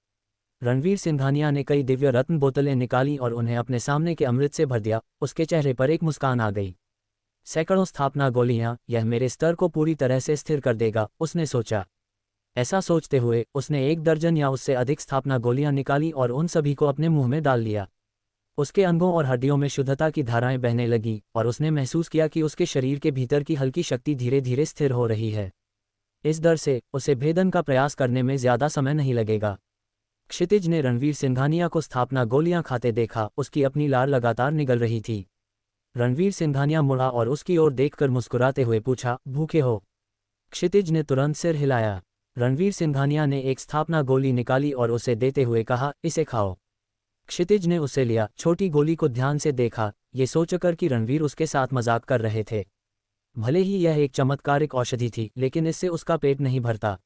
रणवीर सिंघानिया ने कई दिव्य रत्न बोतलें निकाली और उन्हें अपने सामने के अमृत से भर दिया। उसके चेहरे पर एक मुस्कान आ गई। सैकड़ों स्थापना गोलियां, यह मेरे स्तर को पूरी तरह से स्थिर कर देगा, उसने सोचा। ऐसा सोचते हुए उसने 1 दर्जन या उससे अधिक स्थापना गोलियां निकाली और उन सभी को अपने मुंह में डाल लिया। उसके अंगों और हड्डियों में शुद्धता की धाराएं बहने लगीं और उसने महसूस किया कि उसके शरीर के भीतर की हल्की शक्ति धीरे धीरे स्थिर हो रही है। इस दर से उसे भेदन का प्रयास करने में ज्यादा समय नहीं लगेगा। क्षितिज ने रणवीर सिंघानिया को स्थापना गोलियां खाते देखा। उसकी अपनी लार लगातार निगल रही थी। रणवीर सिंघानिया मुड़ा और उसकी ओर देखकर मुस्कुराते हुए पूछा, भूखे हो? क्षितिज ने तुरंत सिर हिलाया। रणवीर सिंघानिया ने एक स्थापना गोली निकाली और उसे देते हुए कहा, इसे खाओ। क्षितिज ने उसे लिया, छोटी गोली को ध्यान से देखा, ये सोचकर कि रणवीर उसके साथ मजाक कर रहे थे। भले ही यह एक चमत्कारिक औषधि थी, लेकिन इससे उसका पेट नहीं भरता।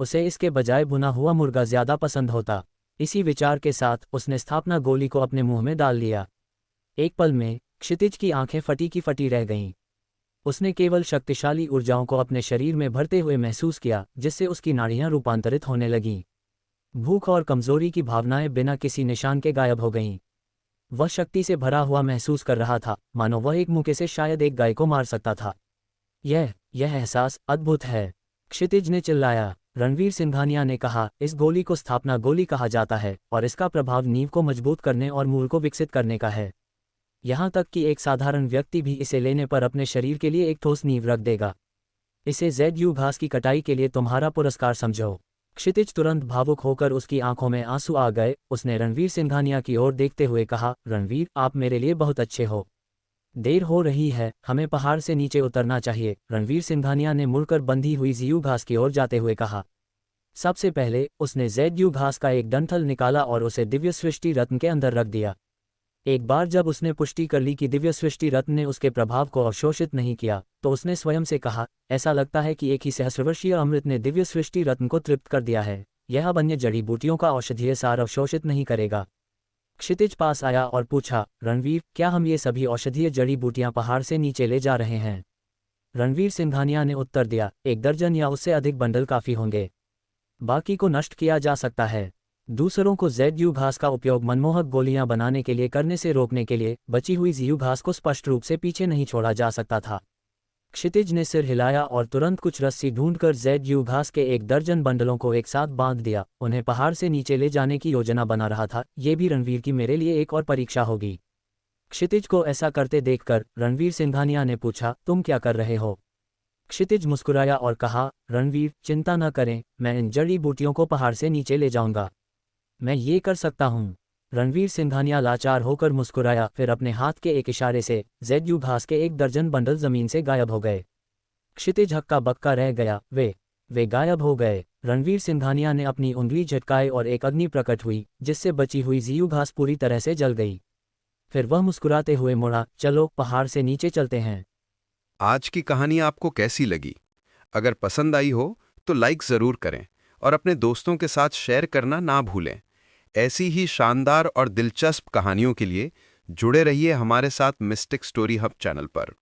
उसे इसके बजाय भुना हुआ मुर्गा ज्यादा पसंद होता। इसी विचार के साथ उसने स्थापना गोली को अपने मुंह में डाल लिया। एक पल में क्षितिज की आंखें फटी की फटी रह गईं। उसने केवल शक्तिशाली ऊर्जाओं को अपने शरीर में भरते हुए महसूस किया, जिससे उसकी नाड़ियां रूपांतरित होने लगीं। भूख और कमजोरी की भावनाएं बिना किसी निशान के गायब हो गईं। वह शक्ति से भरा हुआ महसूस कर रहा था, मानो वह एक मुक्के से शायद एक गाय को मार सकता था। यह एहसास अद्भुत है, क्षितिज ने चिल्लाया। रणवीर सिंघानिया ने कहा, इस गोली को स्थापना गोली कहा जाता है और इसका प्रभाव नींव को मजबूत करने और मूल को विकसित करने का है। यहाँ तक कि एक साधारण व्यक्ति भी इसे लेने पर अपने शरीर के लिए एक ठोस नींव रख देगा। इसे ZU घास की कटाई के लिए तुम्हारा पुरस्कार समझो। क्षितिज तुरंत भावुक होकर उसकी आंखों में आंसू आ गए। उसने रणवीर सिंघानिया की ओर देखते हुए कहा, रणवीर, आप मेरे लिए बहुत अच्छे हो। देर हो रही है, हमें पहाड़ से नीचे उतरना चाहिए। रणवीर सिंघानिया ने मुड़कर बंधी हुई ZU घास की ओर जाते हुए कहा। सबसे पहले उसने ZU घास का एक डंठल निकाला और उसे दिव्य सृष्टि रत्न के अंदर रख दिया। एक बार जब उसने पुष्टि कर ली कि दिव्य सृष्टि रत्न ने उसके प्रभाव को अवशोषित नहीं किया, तो उसने स्वयं से कहा, ऐसा लगता है कि एक ही सहस्रवर्षीय अमृत ने दिव्य सृष्टि रत्न को तृप्त कर दिया है। यह अब अन्य जड़ी बूटियों का औषधीय सार अवशोषित नहीं करेगा। क्षितिज पास आया और पूछा, रणवीर, क्या हम ये सभी औषधीय जड़ी बूटियां पहाड़ से नीचे ले जा रहे हैं? रणवीर सिंघानिया ने उत्तर दिया, 1 दर्जन या उससे अधिक बंडल काफी होंगे। बाकी को नष्ट किया जा सकता है। दूसरों को ZU घास का उपयोग मनमोहक गोलियां बनाने के लिए करने से रोकने के लिए बची हुई ZU घास को स्पष्ट रूप से पीछे नहीं छोड़ा जा सकता था। क्षितिज ने सिर हिलाया और तुरंत कुछ रस्सी ढूंढकर ZU घास के 1 दर्जन बंडलों को एक साथ बांध दिया। उन्हें पहाड़ से नीचे ले जाने की योजना बना रहा था। ये भी रणवीर की मेरे लिए एक और परीक्षा होगी। क्षितिज को ऐसा करते देखकर रणवीर सिंघानिया ने पूछा, तुम क्या कर रहे हो? क्षितिज मुस्कुराया और कहा, रणवीर, चिंता न करें, मैं इन जड़ी बूटियों को पहाड़ से नीचे ले जाऊंगा। मैं ये कर सकता हूँ। रणवीर सिंघानिया लाचार होकर मुस्कुराया, फिर अपने हाथ के एक इशारे से ZU घास के 1 दर्जन बंडल जमीन से गायब हो गए। क्षितिज हक्का बक्का रह गया। वे गायब हो गए। रणवीर सिंघानिया ने अपनी उंगली झटकाई और एक अग्नि प्रकट हुई, जिससे बची हुई ZU घास पूरी तरह से जल गई। फिर वह मुस्कुराते हुए मुड़ा, चलो पहाड़ से नीचे चलते हैं। आज की कहानी आपको कैसी लगी? अगर पसंद आई हो तो लाइक जरूर करें और अपने दोस्तों के साथ शेयर करना ना भूलें। ऐसी ही शानदार और दिलचस्प कहानियों के लिए जुड़े रहिए हमारे साथ मिस्टिक स्टोरी हब चैनल पर।